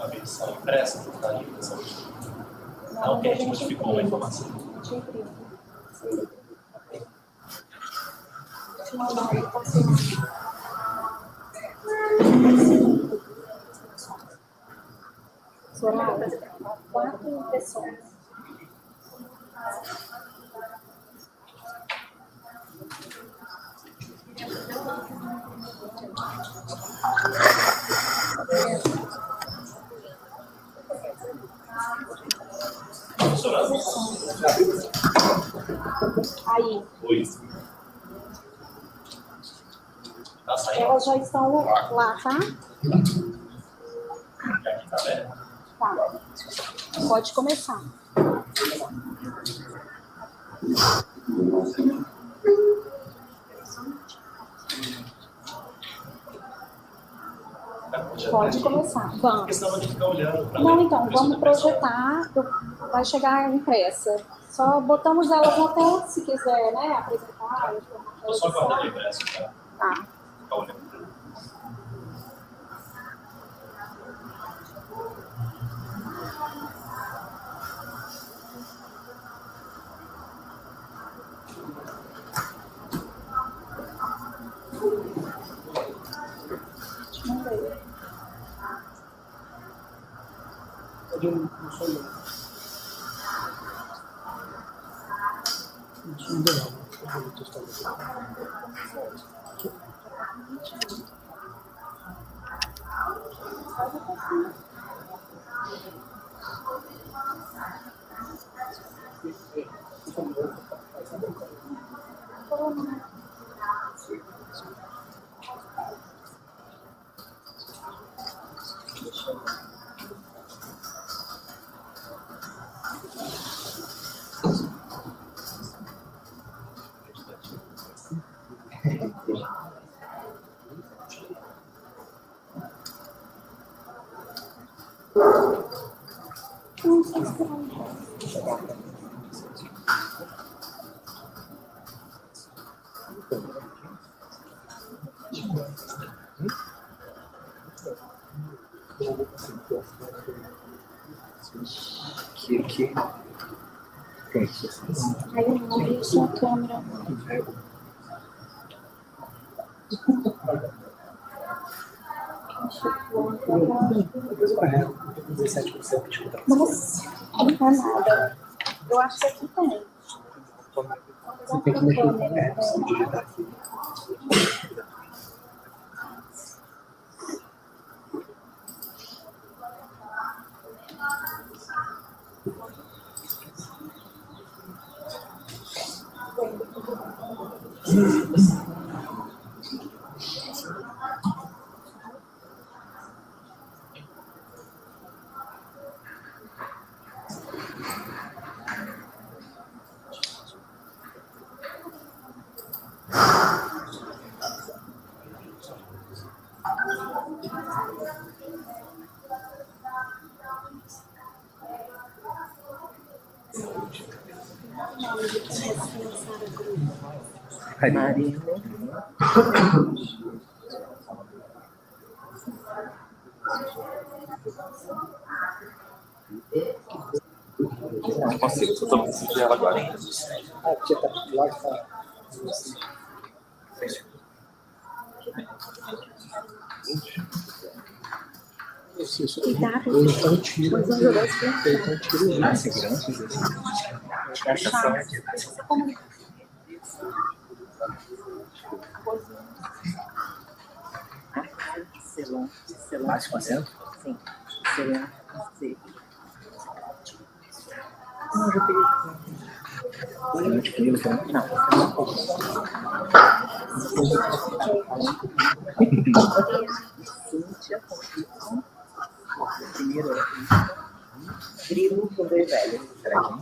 uma versão impressa da livro dessa última? Não, que a gente modificou uma informação. Soraya, 4 impressões. Aí. Oi. Tá saindo? Elas já estão lá, tá? Aqui tá vendo? Tá. Pode começar. Pode começar. Vamos. Porque senão a gente fica olhando pra Não, então, vamos projetar. Vai chegar impressa. Só botamos elas na tela, se quiser, né? Apresentar. Eu só guardar o impresso, tá? Tá. Fica olhando. Aqui. Pronto. Aí eu vou abrir sua câmera. Nossa, não tá nada. Eu acho que aqui tem. Você tem que mexer no você digitar aqui. Marina. Não consigo, só estou precisando de ela agora. Aqui tá lá que tá. Isso. Ele tá um tiro. Ele tá um tiro. Ah, seguranças, assim. Mais com acento? Sim. Seria C. Não, já peguei. Não é disponível também? Não, Cíntia, Conceição. Primeiro Grilo com dois velhos. Será que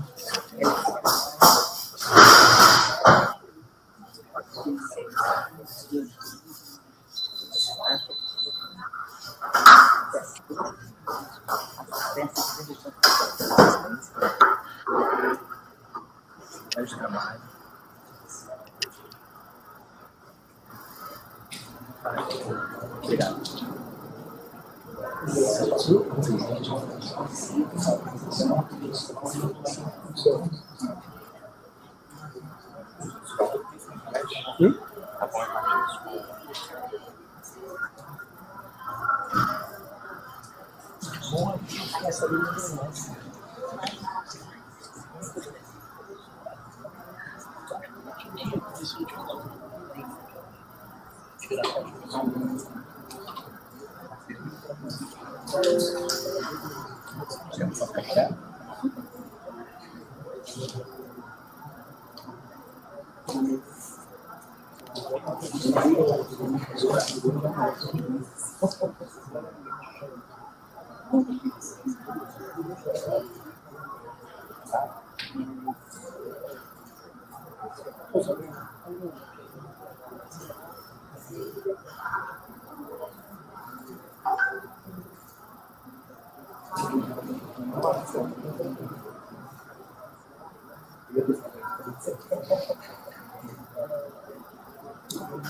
é de trabalho? Obrigado.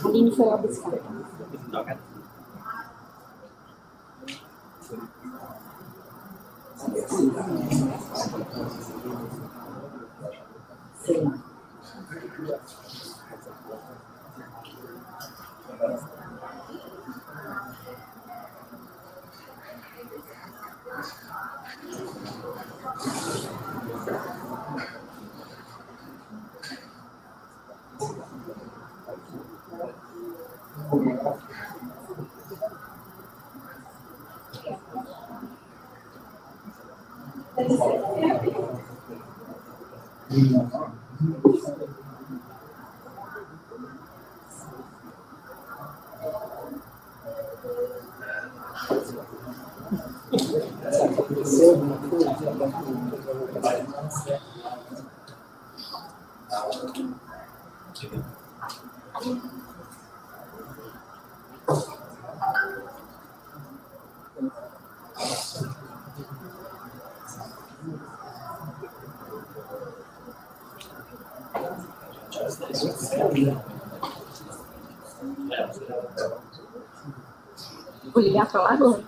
Aline foi lá buscar. Sim. Vou ligar para lá agora.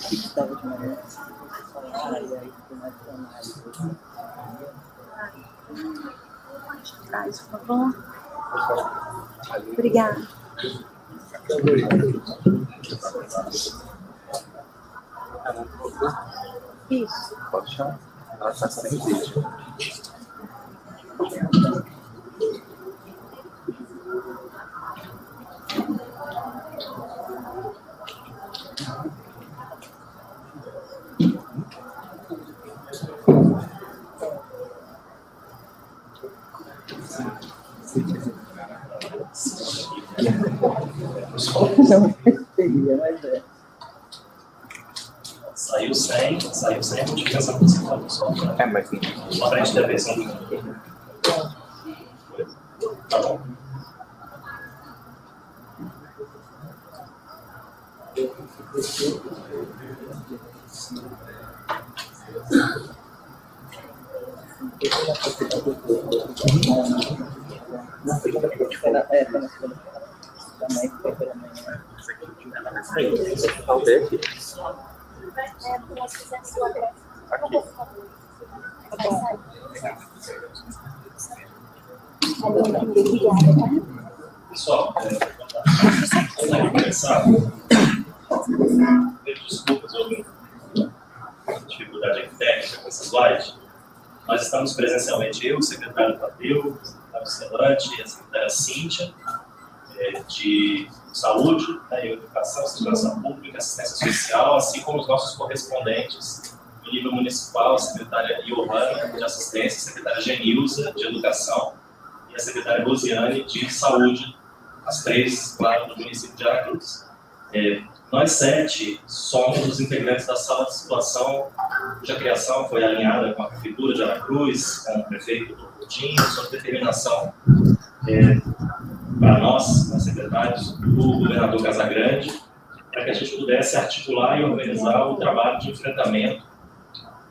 Estava de manhã, e aí começa a Traz, por favor. Obrigada. Isso. Pode chamar. Ela está sem vídeo. não seria, mas é. Saiu sem modificação principal do software. É, mas Só para a gente ter a versão do Tá bom. Na segunda-feira, foi na segunda-feira. Também foi pela manhã. talvez. Nós fizemos o agressivo. Obrigada, tá? Pessoal, vamos começar. Desculpas, houve dificuldade aqui técnica com essa slide. Nós estamos presencialmente eu, o secretário Tadeu, o secretário Celante e a secretária Cíntia, de Saúde, Educação, Segurança Pública, Assistência Social, assim como os nossos correspondentes no nível municipal, a secretária Johanna, de Assistência, a secretária Genilza, de Educação, e a secretária Rosiane, de Saúde, as três, claro, do município de Aracruz. Nós 7 somos os integrantes da sala de situação, cuja criação foi alinhada com a Prefeitura de Aracruz, com o prefeito do Coutinho, sob determinação para nós, secretários, o governador Casagrande, para que a gente pudesse articular e organizar o trabalho de enfrentamento,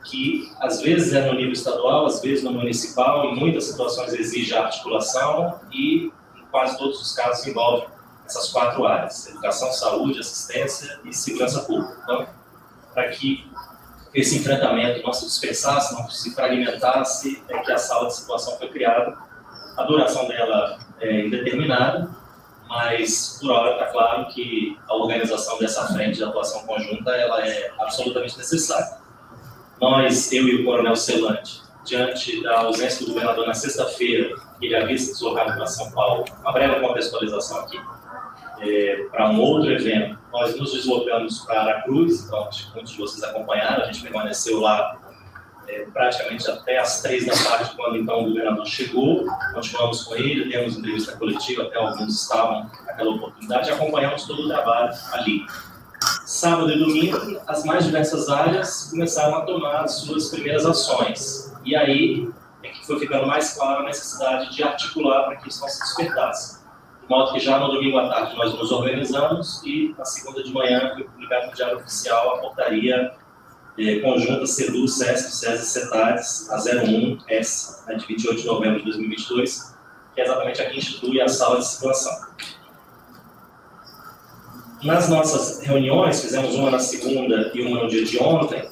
que às vezes é no nível estadual, às vezes no municipal, em muitas situações exige a articulação e, em quase todos os casos, envolve essas 4 áreas: educação, saúde, assistência e segurança pública. Então, para que esse enfrentamento não se dispersasse, não se fragmentasse, é que a sala de situação foi criada. A duração dela é indeterminada, mas por hora está claro que a organização dessa frente de atuação conjunta ela é absolutamente necessária. Nós, eu e o coronel Celante, diante da ausência do governador na sexta-feira, que ele havia se deslocado para São Paulo, uma breve contextualização aqui, para um outro evento, nós nos deslocamos para Aracruz, então acho que muitos de vocês acompanharam, a gente permaneceu lá praticamente até às 3 da tarde, quando então o governador chegou, continuamos com ele, demos entrevista coletiva, até alguns estavam naquela oportunidade, e acompanhamos todo o trabalho ali. Sábado e domingo, as mais diversas áreas começaram a tomar as suas primeiras ações, e aí é que foi ficando mais clara a necessidade de articular para que isso não se despertasse. De modo que já no domingo à tarde nós nos organizamos e na segunda de manhã foi publicado no Diário Oficial a portaria conjunta CEDU, SESC, SESI e CETADES, a 01S, de 28 de novembro de 2022, que é exatamente a que institui a sala de situação. Nas nossas reuniões, fizemos uma na segunda e uma no dia de ontem,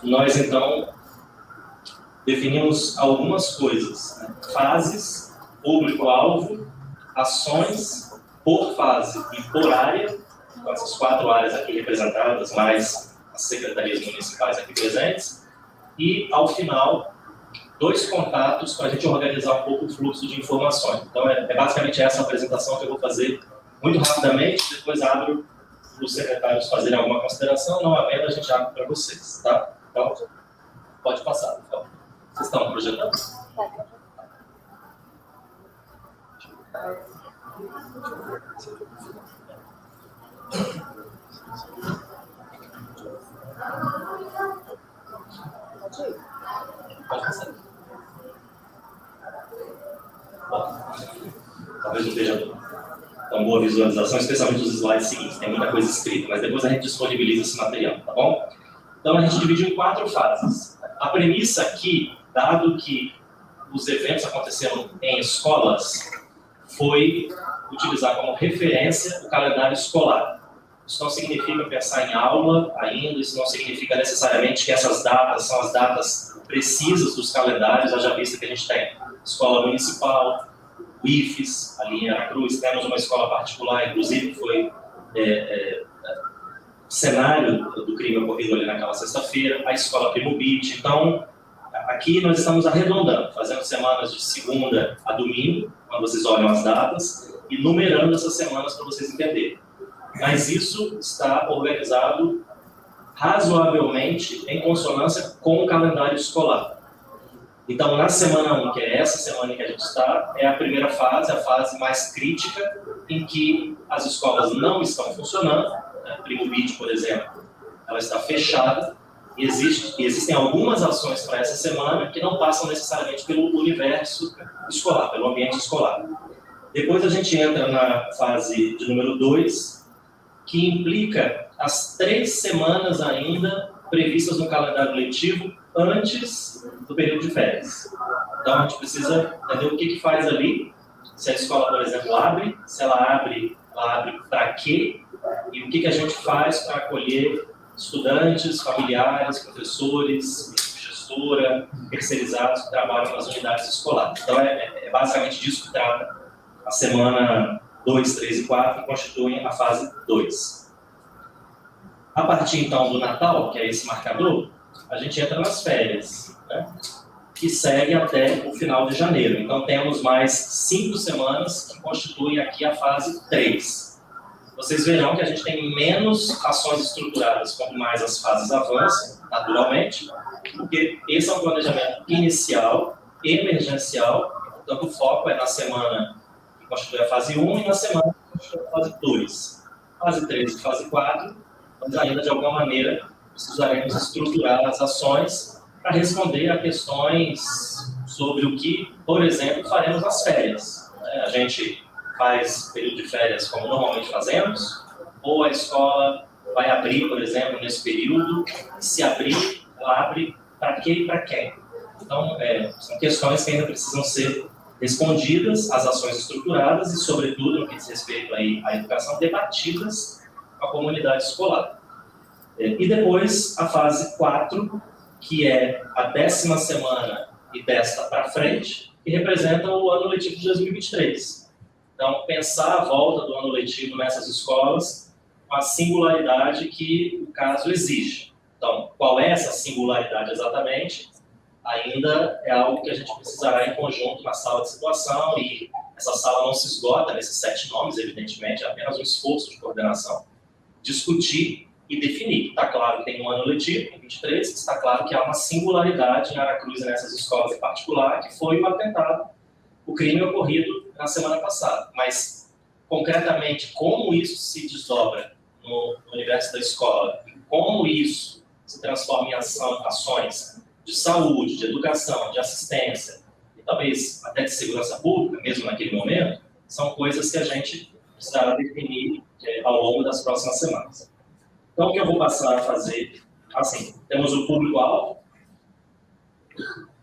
nós então definimos algumas coisas, né? Fases, público-alvo, ações por fase e por área, com essas 4 áreas aqui representadas, mais as secretarias municipais aqui presentes, e, ao final, 2 contatos para a gente organizar um pouco o fluxo de informações. Então, é basicamente essa apresentação que eu vou fazer muito rapidamente, depois abro para os secretários fazerem alguma consideração, não havendo, a gente abre para vocês, tá? Então, pode passar, por favor. Vocês estão projetando? Pode passar. Bom, talvez não esteja tão boa visualização, especialmente os slides seguintes, tem muita coisa escrita, mas depois a gente disponibiliza esse material, tá bom? Então a gente dividiu em 4 fases. A premissa aqui, dado que os eventos aconteceram em escolas, foi utilizar como referência o calendário escolar. Isso não significa pensar em aula ainda, isso não significa necessariamente que essas datas são as datas precisas dos calendários, haja vista que a gente tem escola municipal, o IFES, ali em Aracruz, temos uma escola particular, inclusive foi cenário do crime ocorrido ali naquela sexta-feira, a escola Primo Beach. Então, aqui nós estamos arredondando, fazendo semanas de segunda a domingo, quando vocês olham as datas, e numerando essas semanas para vocês entenderem. Mas isso está organizado razoavelmente em consonância com o calendário escolar. Então, na semana 1, que é essa semana em que a gente está, é a primeira fase, a fase mais crítica, em que as escolas não estão funcionando. Primo Beach, por exemplo, ela está fechada, e existem algumas ações para essa semana que não passam necessariamente pelo universo escolar, pelo ambiente escolar. Depois a gente entra na fase de número 2, que implica as 3 semanas ainda previstas no calendário letivo antes do período de férias. Então a gente precisa entender o que faz ali, se a escola, por exemplo, abre, se ela abre para quê, e o que a gente faz para acolher estudantes, familiares, professores, gestora, terceirizados que trabalham nas unidades escolares. Então é basicamente disso que trata a semana 2, 3 e 4, que constituem a fase 2. A partir então do Natal, que é esse marcador, a gente entra nas férias, né? Que segue até o final de janeiro. Então temos mais 5 semanas que constituem aqui a fase 3. Vocês verão que a gente tem menos ações estruturadas quanto mais as fases avançam, naturalmente, porque esse é um planejamento inicial, emergencial, portanto o foco é na semana que constitui a fase 1 e na semana que constitui a fase 2. Fase 3 e fase 4, nós ainda de alguma maneira precisaremos estruturar as ações para responder a questões sobre o que, por exemplo, faremos nas férias. A gente faz período de férias como normalmente fazemos, ou a escola vai abrir, por exemplo, nesse período, se abrir, ela abre para quê e para quem? Então, são questões que ainda precisam ser respondidas, as ações estruturadas e, sobretudo, no que diz respeito aí à educação, debatidas com a comunidade escolar. E depois, a fase 4, que é a 10ª semana e desta para frente, que representa o ano letivo de 2023. Então, pensar a volta do ano letivo nessas escolas com a singularidade que o caso exige. Então, qual é essa singularidade exatamente? Ainda é algo que a gente precisará em conjunto na sala de situação, e essa sala não se esgota nesses 7 nomes, evidentemente, é apenas um esforço de coordenação. Discutir e definir. Está claro que tem um ano letivo, em 23, está claro que há uma singularidade em Aracruz e nessas escolas em particular, que foi o atentado, o crime ocorrido na semana passada. Mas, concretamente, como isso se desdobra no universo da escola, e como isso se transforma em ações de saúde, de educação, de assistência, e talvez até de segurança pública, mesmo naquele momento, são coisas que a gente precisará definir ao longo das próximas semanas. Então, o que eu vou passar a fazer, assim, temos o público-alvo.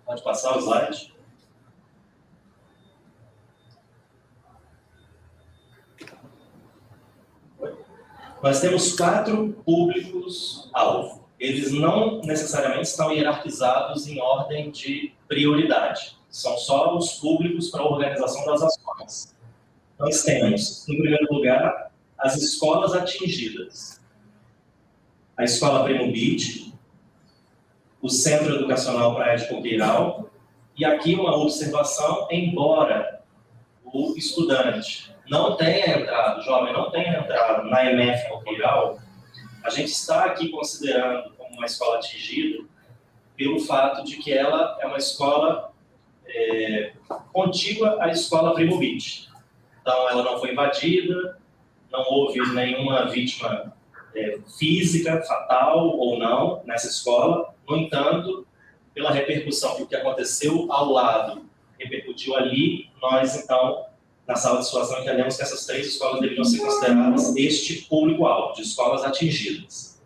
Pode passar o slide. Nós temos 4 públicos-alvo. Eles não necessariamente estão hierarquizados em ordem de prioridade. São só os públicos para a organização das ações. Nós temos, em primeiro lugar, as escolas atingidas. A Escola Primo Bit, o Centro Educacional Praia de Coqueiral, e aqui uma observação, embora o estudante não tenha entrado, o jovem não tenha entrado na MF Coqueiral, a gente está aqui considerando como uma escola atingida pelo fato de que ela é uma escola contígua à Escola Primo Bit. Então, ela não foi invadida, não houve nenhuma vítima física, fatal ou não, nessa escola. No entanto, pela repercussão do que aconteceu ao lado, repercutiu ali, nós, então, na sala de situação, entendemos que essas 3 escolas deveriam ser consideradas este público-alvo, de escolas atingidas.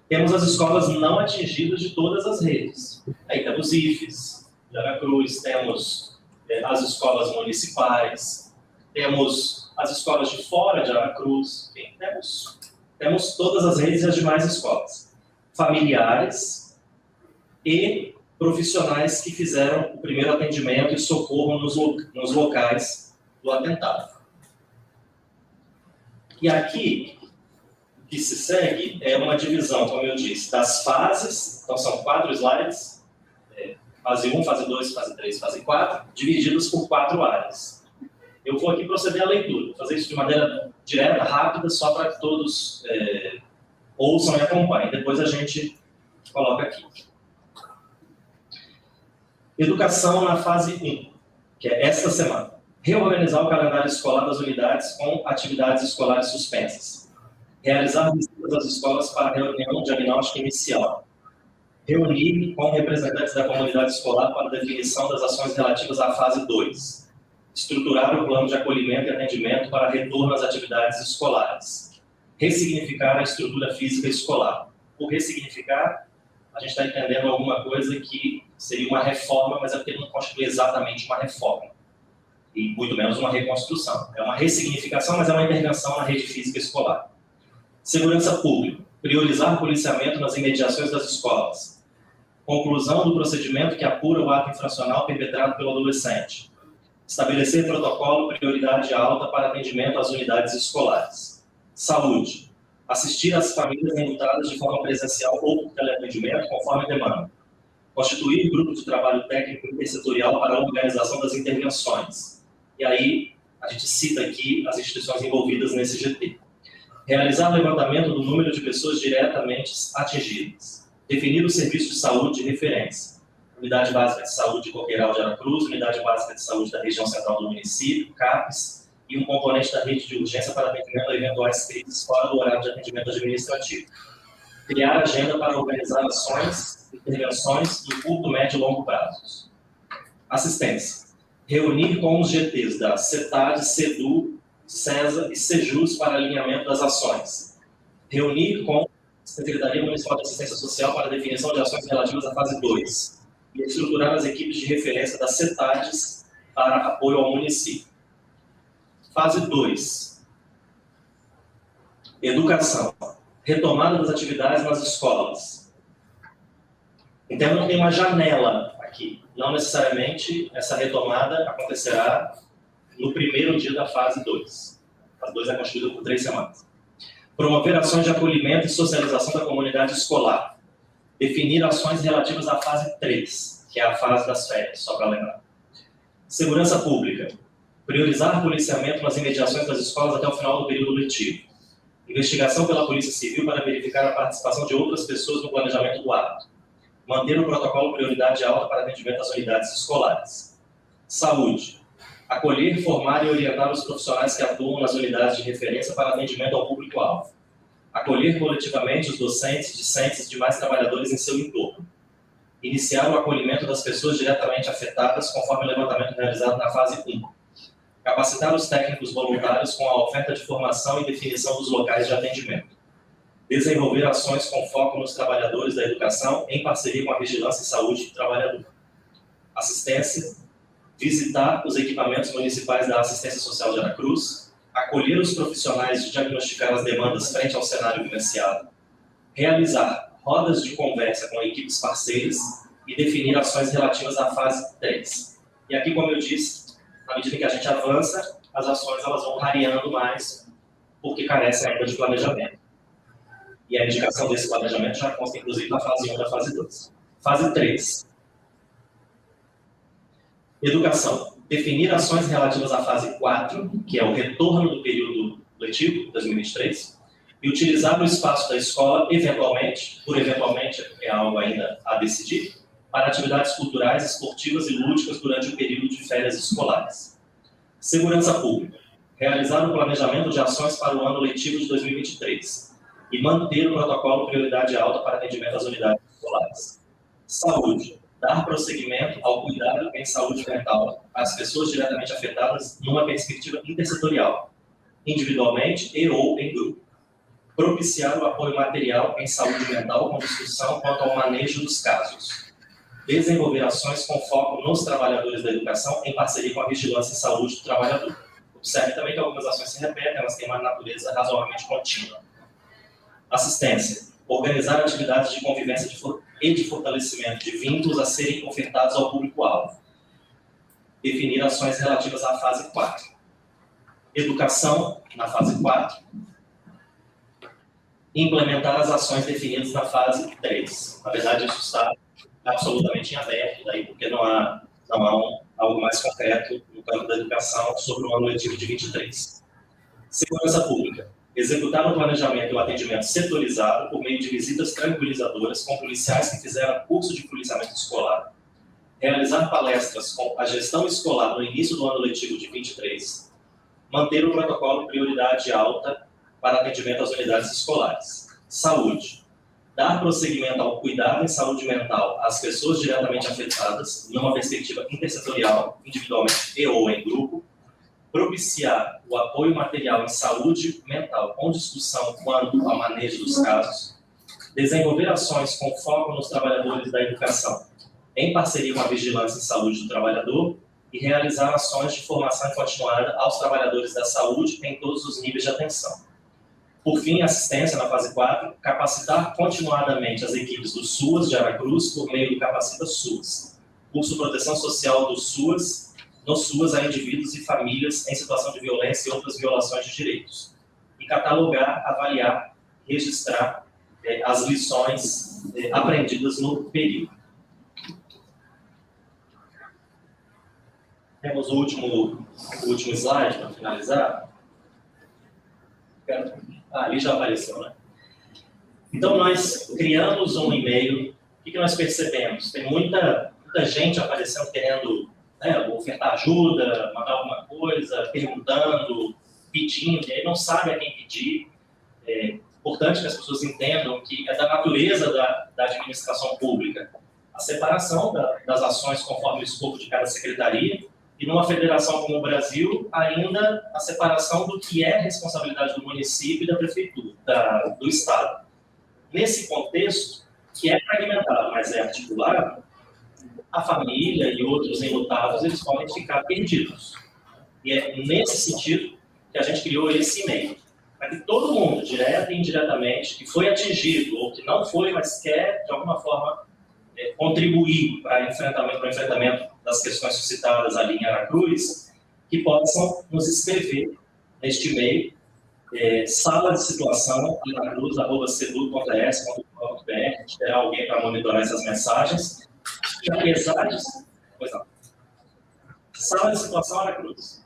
Temos as escolas não atingidas de todas as redes. Aí temos IFES, de Aracruz, temos as escolas municipais, temos as escolas de fora de Aracruz, enfim, temos todas as redes e as demais escolas. Familiares e profissionais que fizeram o primeiro atendimento e socorro nos locais do atentado. E aqui, o que se segue é uma divisão, como eu disse, das fases. Então, são 4 slides, fase 1, fase 2, fase 3, fase 4, divididas por 4 áreas. Eu vou aqui proceder à leitura, vou fazer isso de maneira direta, rápida, só para que todos ouçam e acompanhem. Depois a gente coloca aqui. Educação na fase 1, que é esta semana. Reorganizar o calendário escolar das unidades com atividades escolares suspensas. Realizar visitas às escolas para reunião diagnóstica inicial. Reunir com representantes da comunidade escolar para definição das ações relativas à fase 2. Estruturar o plano de acolhimento e atendimento para retorno às atividades escolares. Ressignificar a estrutura física escolar. Por ressignificar, a gente está entendendo alguma coisa que seria uma reforma, mas é porque não constitui exatamente uma reforma. E muito menos uma reconstrução. É uma ressignificação, mas é uma intervenção na rede física escolar. Segurança pública. Priorizar o policiamento nas imediações das escolas. Conclusão do procedimento que apura o ato infracional perpetrado pelo adolescente. Estabelecer protocolo prioridade alta para atendimento às unidades escolares. Saúde. Assistir às famílias enlutadas de forma presencial ou por teleatendimento, conforme a demanda. Constituir grupo de trabalho técnico intersetorial para a organização das intervenções. E aí, a gente cita aqui as instituições envolvidas nesse GT. Realizar o levantamento do número de pessoas diretamente atingidas. Definir o serviço de saúde de referência. Unidade Básica de Saúde de Coqueiral de Aracruz, Unidade Básica de Saúde da região central do município, CAPES, e um componente da rede de urgência para atendimento a eventuais crises fora do horário de atendimento administrativo. Criar agenda para organizar ações, intervenções em curto, médio e longo prazos. Assistência. Reunir com os GTs da CETAD, CEDU CESA e SEJUS para alinhamento das ações. Reunir com a Secretaria Municipal de Assistência Social para definição de ações relativas à fase 2 e estruturar as equipes de referência das CETADs para apoio ao município. Fase 2. Educação. Retomada das atividades nas escolas. Entendo que tem uma janela aqui. Não necessariamente essa retomada acontecerá no primeiro dia da fase 2. A fase 2 é constituída por 3 semanas. Promover ações de acolhimento e socialização da comunidade escolar. Definir ações relativas à fase 3, que é a fase das férias, só para lembrar. Segurança pública. Priorizar policiamento nas imediações das escolas até o final do período letivo. Investigação pela Polícia Civil para verificar a participação de outras pessoas no planejamento do ato. Manter o protocolo prioridade alta para atendimento às unidades escolares. Saúde. Acolher, formar e orientar os profissionais que atuam nas unidades de referência para atendimento ao público-alvo. Acolher coletivamente os docentes, discentes e demais trabalhadores em seu entorno. Iniciar o acolhimento das pessoas diretamente afetadas, conforme o levantamento realizado na fase 1. Capacitar os técnicos voluntários com a oferta de formação e definição dos locais de atendimento. Desenvolver ações com foco nos trabalhadores da educação, em parceria com a Vigilância e Saúde do Trabalhador. Assistência. Visitar os equipamentos municipais da Assistência Social de Aracruz, acolher os profissionais de diagnosticar as demandas frente ao cenário vivenciado, realizar rodas de conversa com equipes parceiras e definir ações relativas à fase 3. E aqui, como eu disse, à medida que a gente avança, as ações elas vão variando mais, porque carecem ainda de planejamento. E a indicação desse planejamento já consta, inclusive, na fase 1 e na fase 2. Fase 3. Educação. Definir ações relativas à fase 4, que é o retorno do período letivo, 2023, e utilizar o espaço da escola, eventualmente, por eventualmente é algo ainda a decidir, para atividades culturais, esportivas e lúdicas durante o período de férias escolares. Segurança pública. Realizar o planejamento de ações para o ano letivo de 2023 e manter o protocolo prioridade alta para atendimento às unidades escolares. Saúde. Dar prosseguimento ao cuidado em saúde mental às pessoas diretamente afetadas numa perspectiva intersetorial, individualmente e ou em grupo. Propiciar o apoio material em saúde mental com discussão quanto ao manejo dos casos. Desenvolver ações com foco nos trabalhadores da educação em parceria com a Vigilância e Saúde do Trabalhador. Observe também que algumas ações se repetem, elas têm uma natureza razoavelmente contínua. Assistência. Organizar atividades de convivência e de fortalecimento de vínculos a serem ofertados ao público-alvo. Definir ações relativas à fase 4. Educação, na fase 4. Implementar as ações definidas na fase 3. Na verdade, isso está absolutamente em aberto, daí porque não há algo mais concreto no campo da educação sobre o ano letivo de 23. Segurança pública. Executar o planejamento e o atendimento setorizado por meio de visitas tranquilizadoras com policiais que fizeram curso de policiamento escolar. Realizar palestras com a gestão escolar no início do ano letivo de 23. Manter o protocolo prioridade alta para atendimento às unidades escolares. Saúde. Dar prosseguimento ao cuidado em saúde mental às pessoas diretamente afetadas, numa perspectiva intersetorial, individualmente e ou em grupo. Propiciar o apoio material em saúde mental com discussão quanto ao manejo dos casos. Desenvolver ações com foco nos trabalhadores da educação, em parceria com a Vigilância e Saúde do Trabalhador, e realizar ações de formação continuada aos trabalhadores da saúde em todos os níveis de atenção. Por fim, assistência na fase 4, capacitar continuadamente as equipes do SUAS de Aracruz por meio do Capacita SUAS, curso de proteção social do SUAS, no SUAS a indivíduos e famílias em situação de violência e outras violações de direitos. E catalogar, avaliar, registrar as lições aprendidas no período. Temos o último slide para finalizar. Ali já apareceu, né? Então, nós criamos um e-mail. O que nós percebemos? Tem muita gente aparecendo querendo ofertar ajuda, mandar alguma coisa, perguntando, pedindo, e aí não sabe a quem pedir. É importante que as pessoas entendam que é da natureza da administração pública a separação das ações conforme o escopo de cada secretaria e numa federação como o Brasil, ainda a separação do que é responsabilidade do município e da prefeitura, do Estado. Nesse contexto, que é fragmentado, mas é articulado, a família e outros enlutados, eles podem ficar perdidos. E é nesse sentido que a gente criou esse e-mail, para que todo mundo, direta e indiretamente, que foi atingido ou que não foi, mas quer, de alguma forma, contribuir para o enfrentamento das questões suscitadas ali em Aracruz, que possam nos escrever neste e-mail, sala de situação, aracruz@sedu.es.gov.br, a gente terá alguém para monitorar essas mensagens, e apesar disso, pois não, sala de situação Aracruz,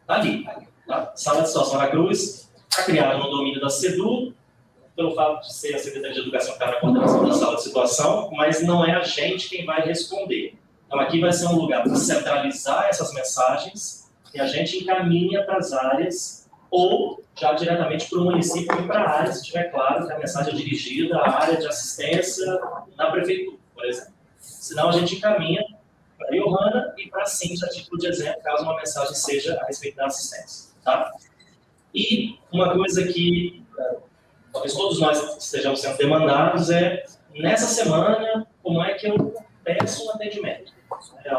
está ali, tá? Sala de situação Aracruz, está criada no domínio da SEDU, pelo fato de ser a Secretaria de Educação que está na coordenação da sala de situação, mas não é a gente quem vai responder. Então, aqui vai ser um lugar para centralizar essas mensagens e a gente encaminha para as áreas ou já diretamente para o município e para a área, se tiver claro que a mensagem é dirigida à área de assistência na prefeitura, por exemplo. Senão, a gente encaminha para a Johanna e para a Cíntia, a título de exemplo, caso uma mensagem seja a respeito da assistência. Tá? E uma coisa que talvez todos nós estejamos sendo demandados nessa semana, como é que eu peço um atendimento?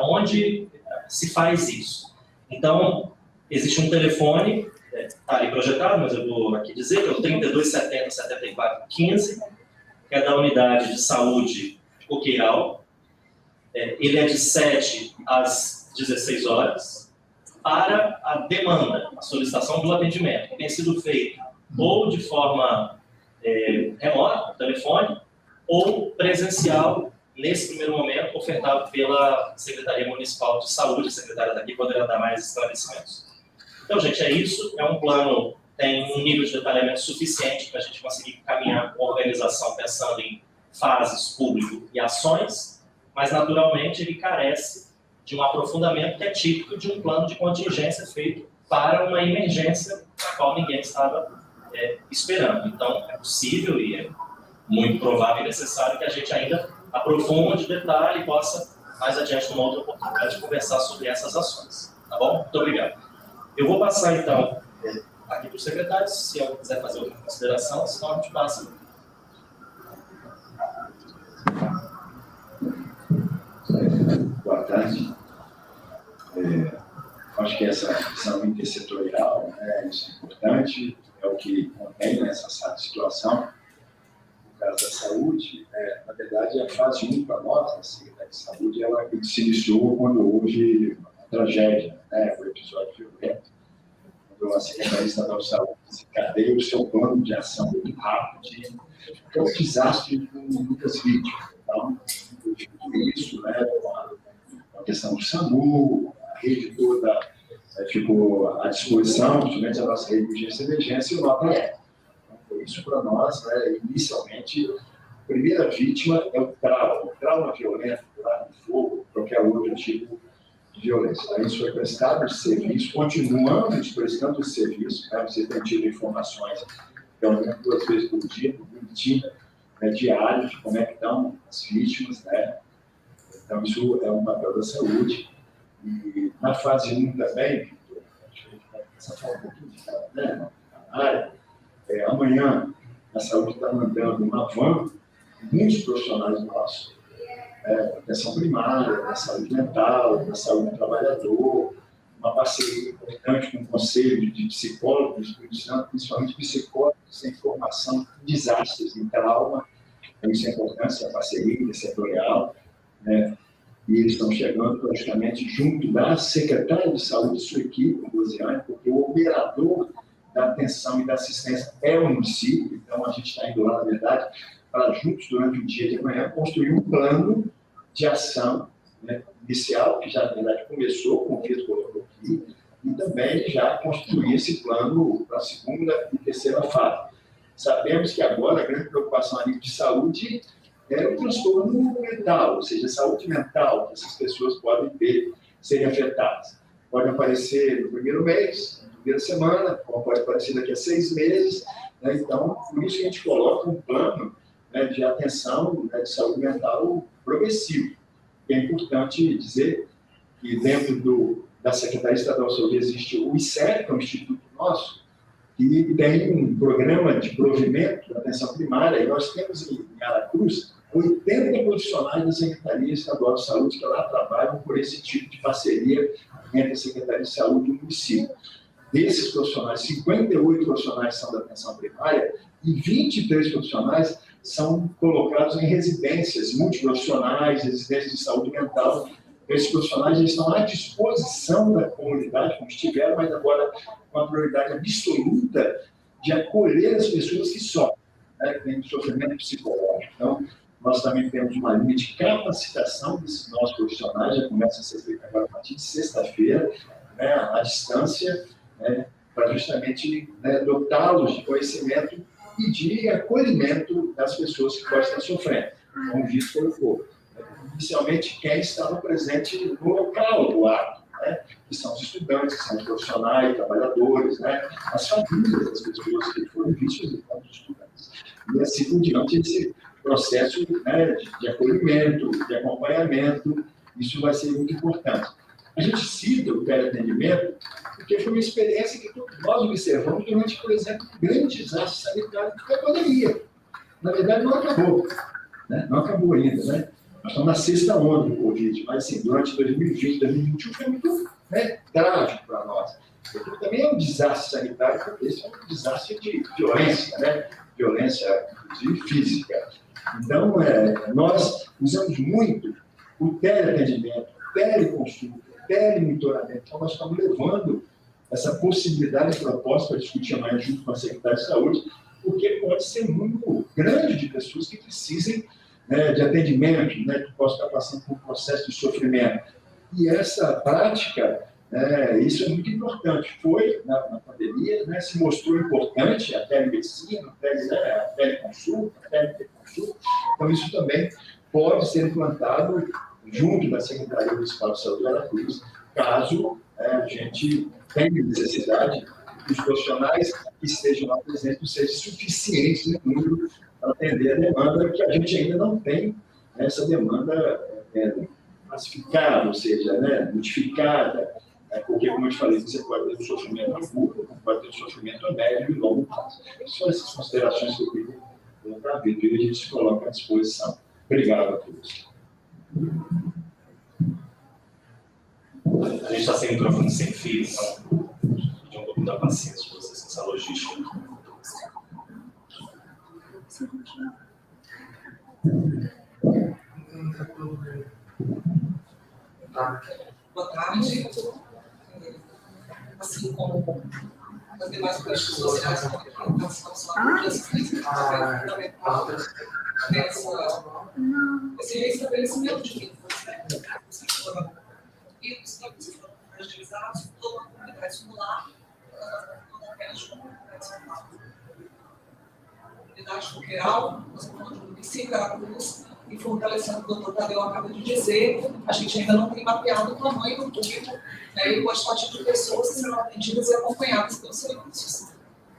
Onde se faz isso? Então, existe um telefone, está ali projetado, mas eu vou aqui dizer, que é o 3270-7415, que é da unidade de saúde Coqueiral. Ele é de 7 às 16 horas, para a demanda, a solicitação do atendimento, que tem sido feito ou de forma remota, telefone, ou presencial, nesse primeiro momento, ofertado pela Secretaria Municipal de Saúde. A secretária daqui poderá dar mais esclarecimentos. Então, gente, é isso. É um plano, tem um nível de detalhamento suficiente para a gente conseguir caminhar com a organização pensando em fases, público e ações, mas, naturalmente, ele carece de um aprofundamento que é típico de um plano de contingência feito para uma emergência a qual ninguém estava esperando. Então, é possível e é muito provável e necessário que a gente ainda aprofunde, detalhe e possa, mais adiante, numa outra oportunidade, conversar sobre essas ações. Tá bom? Muito obrigado. Eu vou passar, então, aqui para o secretário, se eu quiser fazer outra consideração, senão a gente passa. Boa tarde. Acho que essa visão intersetorial, isso é importante, é o que contém nessa situação. No caso da saúde, na verdade, a fase 1 para nós, a Secretaria de Saúde, ela se iniciou quando houve uma tragédia, o episódio violento, quando a Secretaria Estadual de Saúde desencadeia o seu plano de ação muito rápido, que é um desastre com muitas vítimas. Então, isso, a questão do SAMU, a rede toda ficou à disposição, principalmente a nossa rede de emergência e o NOPA. Então, foi isso para nós, inicialmente, a primeira vítima é o trauma violento, de fogo, qualquer outro tipo de violência. Então, isso foi prestado esse serviço, continuamos prestando esse serviço, você tem tido informações, pelo menos 2 vezes por dia, no boletim diário, de como é que estão as vítimas, Então, isso é um papel da saúde. E na fase 1 também, Victor, acho que a gente vai começar a falar um pouquinho de cada área. Amanhã, a saúde está mandando uma van, muitos profissionais nossos, atenção primária, da saúde mental, da saúde do trabalhador, uma parceria importante com o Conselho de Psicólogos do Espírito Santo, principalmente psicólogos sem formação em desastres, em trauma. Isso é importante, a parceria setorial, e eles estão chegando praticamente junto da secretária de saúde e sua equipe, porque o operador da atenção e da assistência é o município, então a gente está indo lá, na verdade, para juntos, durante o dia de amanhã, construir um plano de ação inicial, que já, na verdade, começou, com o que colocou aqui, e também já construir esse plano para a segunda e terceira fase. Sabemos que agora a grande preocupação a nível de saúde é o transtorno mental, ou seja, a saúde mental que essas pessoas podem ter, serem afetadas. Pode aparecer no primeiro mês, na primeira semana, como pode aparecer daqui a 6 meses. Então, por isso que a gente coloca um plano de atenção de saúde mental progressivo. É importante dizer que dentro da Secretaria Estadual de Saúde existe o ICER, que é um instituto nosso, que tem um programa de provimento da atenção primária, e nós temos em Aracruz 80 profissionais da Secretaria Estadual de Saúde que lá trabalham por esse tipo de parceria entre a Secretaria de Saúde e o município. Desses profissionais, 58 profissionais são da atenção primária e 23 profissionais são colocados em residências multiprofissionais, residências de saúde mental. Esses profissionais estão à disposição da comunidade, como estiveram, mas agora com a prioridade absoluta de acolher as pessoas que sofrem, né, que têm sofrimento psicológico. Então, nós também temos uma linha de capacitação desses nossos profissionais, já começa a ser feita agora a partir de sexta-feira, né, à distância, né, para justamente, né, dotá-los de conhecimento e de acolhimento das pessoas que podem estar sofrendo, como visto pelo povo. Inicialmente, quem estava presente no local do ato, né, que são os estudantes, que são os profissionais, trabalhadores, né, as famílias das pessoas que foram vítimas enquanto estudantes. E assim por diante, esse processo, né, de acolhimento, de acompanhamento, isso vai ser muito importante. A gente cita o teleatendimento porque foi uma experiência que todos nós observamos durante, por exemplo, um grande desastre sanitário que foi a pandemia. Na verdade, não acabou, né? Não acabou ainda, né? Nós estamos na sexta onda do Covid, mas assim, durante 2020, 2021 foi muito, né, trágico para nós. Porque também é um desastre sanitário, porque esse é um desastre de violência, né? Violência, inclusive, física. Então, nós usamos muito o teleatendimento, o teleconsulta, o telemonitoramento. Então, nós estamos levando essa possibilidade de proposta para discutir amanhã junto com a Secretaria de Saúde, porque pode ser um número grande de pessoas que precisem, né, de atendimento, né, que possam estar passando por um processo de sofrimento. E essa prática, isso é muito importante. Foi, na pandemia, né, se mostrou importante a telemedicina, a teleconsulta, a teleconsulta. Então, isso também pode ser implantado junto da Secretaria Municipal de Saúde de Aracruz, caso a gente tenha necessidade que os profissionais que estejam lá presentes sejam suficientes no número para atender a demanda, que a gente ainda não tem essa demanda classificada, ou seja, né, notificada, porque, como eu te falei, você pode ter um sofrimento agudo, pode ter um sofrimento a médio e longo prazo. São essas considerações que eu queria colocar a vida, e a gente se coloca à disposição. Obrigado a todos. A gente está sem microfone sem fio, então pedir um pouco da paciência de vocês nessa logística. Boa tarde. Assim como as demais políticas sociais, como a implantação de saúde, assistência fundamental esse restabelecimento de vínculos, e os campos foram fragilizados, toda a comunidade escolar, toda apenas de comunidade escolar. Comunidade cultural, nós falamos do município, Aracruz, e fortalecendo o que o doutor Tadeu acaba de dizer, a gente ainda não tem mapeado o tamanho do público, né, e o quantidade de pessoas que serão atendidas e acompanhadas pelos serviços.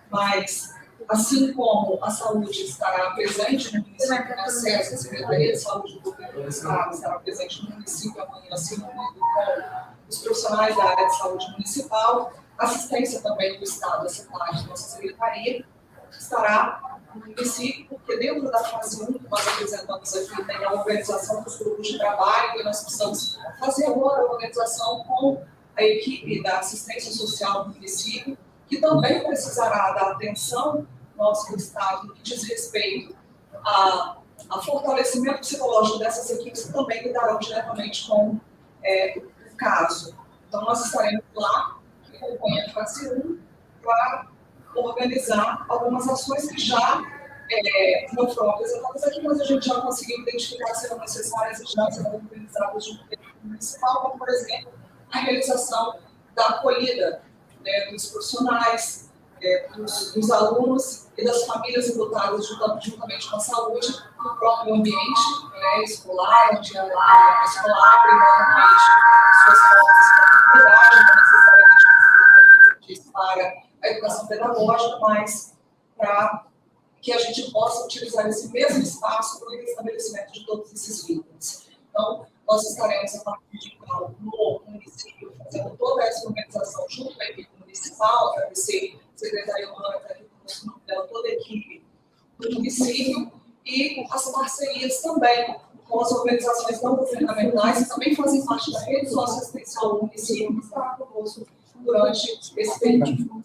Mas, assim como a saúde estará presente no município, no acesso à Secretaria de Saúde do Governo do Estado estará presente no município amanhã, assim como com os profissionais da área de saúde municipal, a assistência também do Estado, essa parte da nossa Secretaria, estará no município, porque dentro da fase 1 que nós apresentamos aqui, tem a organização dos grupos de trabalho, e nós precisamos fazer agora a organização com a equipe da assistência social do município, que também precisará da atenção nossa do Estado, no que diz respeito a fortalecimento psicológico dessas equipes, que também lidarão diretamente com o caso. Então, nós estaremos lá, que compõe a fase 1, para organizar algumas ações que já não foram apresentadas aqui, mas a gente já conseguiu identificar que serão necessárias e já serão organizadas junto com o municipal, como, por exemplo, a realização da acolhida, né, dos profissionais, dos alunos e das famílias enlutadas juntamente com a saúde, no próprio ambiente, né, escolar, onde a escola abre normalmente suas portas para a comunidade, não necessariamente para a educação pedagógica, mas para que a gente possa utilizar esse mesmo espaço para o estabelecimento de todos esses vínculos. Então, Nós estaremos, a partir de então, no município, fazendo toda essa organização junto com a equipe municipal, agradecer a secretária Johanna, que está aqui com toda a equipe do município, e as parcerias também com as organizações não governamentais, que também fazem parte da rede socioassistencial do município, que estará conosco durante esse período.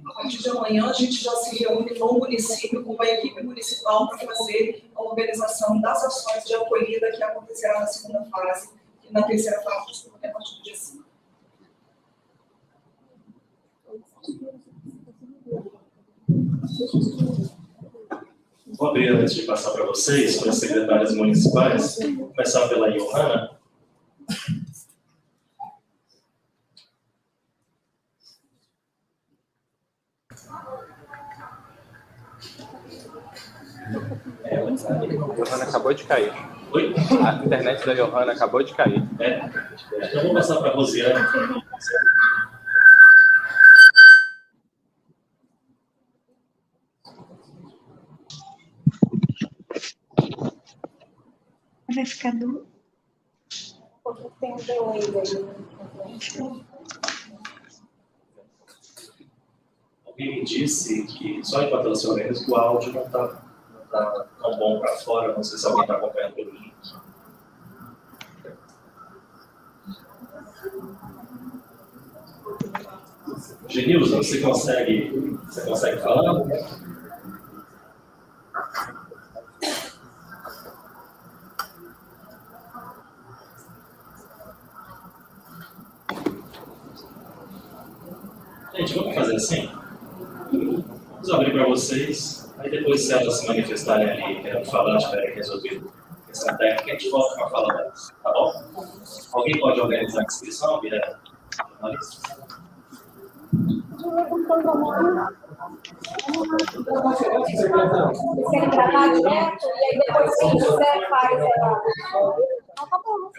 A partir de amanhã, a gente já se reúne no município com a equipe municipal para fazer a organização das ações de acolhida que acontecerá na segunda fase, e na terceira fase, a partir do dia 5. Vou abrir, antes de passar para vocês, para as secretárias municipais, vou começar pela Johanna. Johanna acabou de cair. Oi? A internet da Johanna acabou de cair. Então vou passar para a Rosiane. Vai ficar duro. Porque tem um delay aí. Alguém me disse que, só enquanto ela se organiza, que o áudio não está tão bom para fora. Não sei se alguém está acompanhando pelo link. Genilson, você consegue falar? Gente, vamos fazer assim? Vamos abrir para vocês, aí depois, se elas se manifestarem ali, querendo falar, tiverem resolvido a questão técnica, a gente volta com a fala delas, tá bom? Alguém pode organizar a inscrição, Guilherme? Vocês querem gravar direto e aí depois quem quiser faz ela. Então tá bom.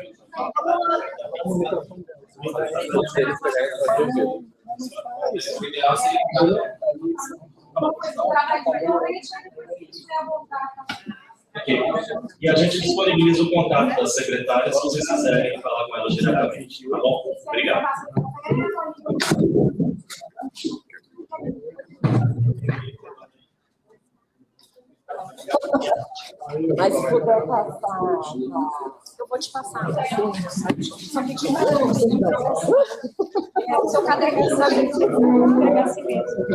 Okay. E a gente disponibiliza o contato das secretárias se vocês quiserem falar com elas diretamente, tá bom? Obrigado. Mas se puder passar, eu vou te passar. Só que tinha o seu caderninho da gente entregar assim mesmo.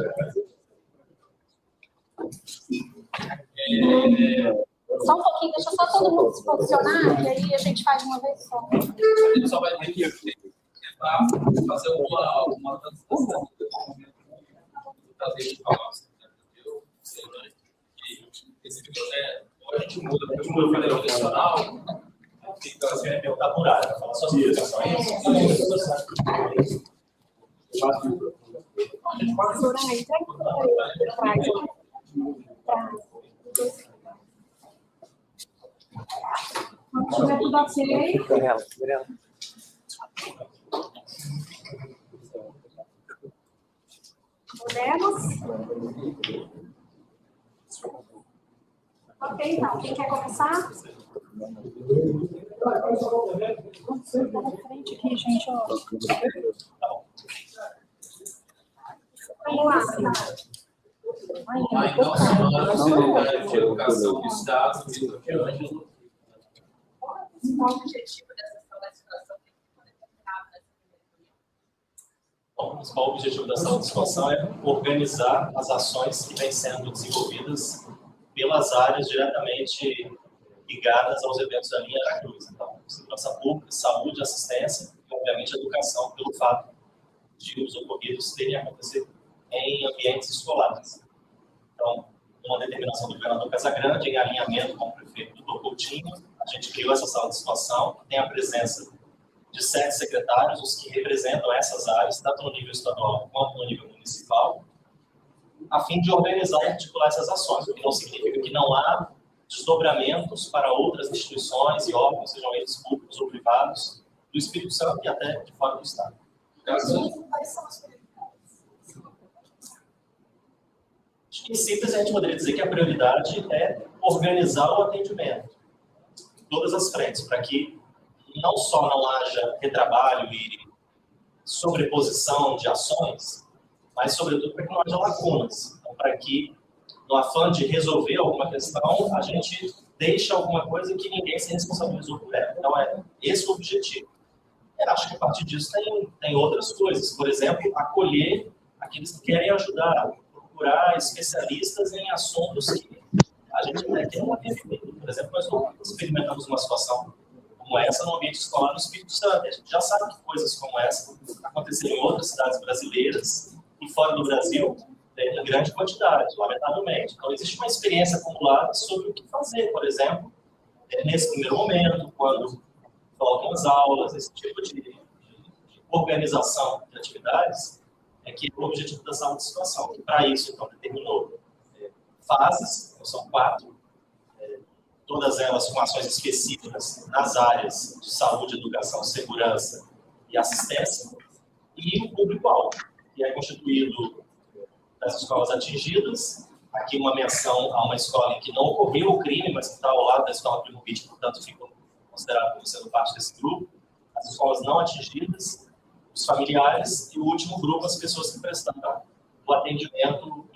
Só um pouquinho, deixa só todo mundo se posicionar, e aí a gente faz uma vez só. A gente só vai ter que tentar fazer uma transição esse vídeo, ou a gente muda para o cadeira profissional, fica assim, perguntar por área, falar só sobre isso. Tudo ok? Podemos? Ok, então. Quem quer começar? Na frente aqui, gente. Ó. Vamos lá. Aí, nossa secretária de Educação do Estado, Vitor Ângelo. Qual o objetivo dessa solicitação? Bom, o principal objetivo dessa discussão é organizar as ações que vêm sendo desenvolvidas pelas áreas diretamente ligadas aos eventos da linha Aracruz. Então, segurança pública, saúde, assistência e, obviamente, educação, pelo fato de os ocorridos terem acontecido em ambientes escolares. Então, uma determinação do governador Casagrande, em alinhamento com o prefeito Dr. Coutinho, a gente criou essa sala de situação, que tem a presença de 7 secretários, os que representam essas áreas, tanto no nível estadual quanto no nível municipal, a fim de organizar e articular essas ações, o que não significa que não há desdobramentos para outras instituições e órgãos, sejam eles públicos ou privados, do Espírito Santo e até de fora do Estado. Em simples, a gente poderia dizer que a prioridade é organizar o atendimento. todas as frentes, para que não só não haja retrabalho e sobreposição de ações, mas, sobretudo, para que não haja lacunas. Então, para que, no afã de resolver alguma questão, a gente deixe alguma coisa que ninguém se responsabilizou por ela. Então, é esse o objetivo. Eu acho que, a partir disso, tem outras coisas. Por exemplo, acolher aqueles que querem ajudar, procurar especialistas em assuntos que a gente não tem feito. Por exemplo, nós não experimentamos uma situação como essa no ambiente escolar no Espírito Santo. A gente já sabe que coisas como essa aconteceram em outras cidades brasileiras e fora do Brasil em grande quantidade, lamentavelmente. Então, existe uma experiência acumulada sobre o que fazer, por exemplo, nesse primeiro momento, quando voltam as aulas, esse tipo de organização de atividades, que é o objetivo da sala de situação. E, para isso, então, determinou fases, então, são 4, todas elas com ações específicas nas áreas de saúde, educação, segurança e assistência, e o público-alvo, que é constituído das escolas atingidas. Aqui uma menção a uma escola em que não ocorreu o crime, mas que está ao lado da escola Primo Beach, portanto, ficam considerados como sendo parte desse grupo. As escolas não atingidas, os familiares, e o último grupo, as pessoas que prestaram o atendimento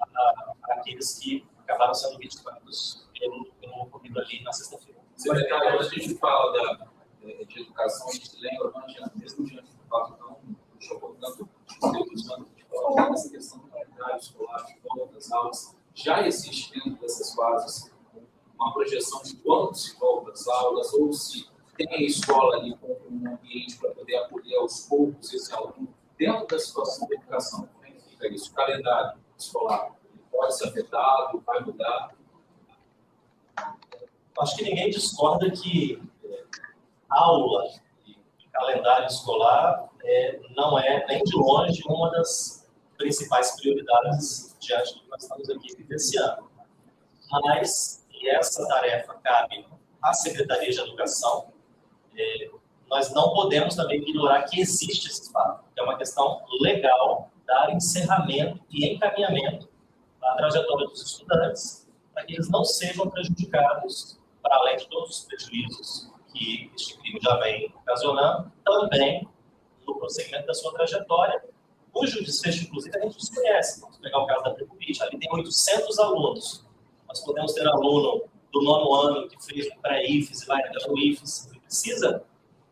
àqueles que acabaram sendo vitimados pelo ocorrido ali na sexta-feira. Secretário, quando a gente fala de educação, a gente lembra, mesmo diante do fato não chocou tanto os anos de falar dessa questão do calendário escolar, de volta às aulas, já existe dentro dessas fases uma projeção de quando se volta às aulas, ou se tem a escola ali com um ambiente para poder acolher aos poucos esse aluno dentro da situação da educação. Como é que fica isso? O calendário escolar pode ser afetado, vai mudar? Acho que ninguém discorda que aula e calendário escolar não é, nem de longe, uma das principais prioridades diante do que nós estamos aqui vivenciando. Mas, e essa tarefa cabe à Secretaria de Educação, nós não podemos também ignorar que existe esse fato. É uma questão legal dar encerramento e encaminhamento à trajetória dos estudantes, para que eles não sejam prejudicados, para além de todos os prejuízos que este crime já vem ocasionando, também no prosseguimento da sua trajetória, cujo desfecho, inclusive, a gente desconhece. Vamos pegar o caso da Primo Beach, ali tem 800 alunos. Nós podemos ter aluno do 9º ano que fez um pré-IFES e vai entrar no IFES, ele precisa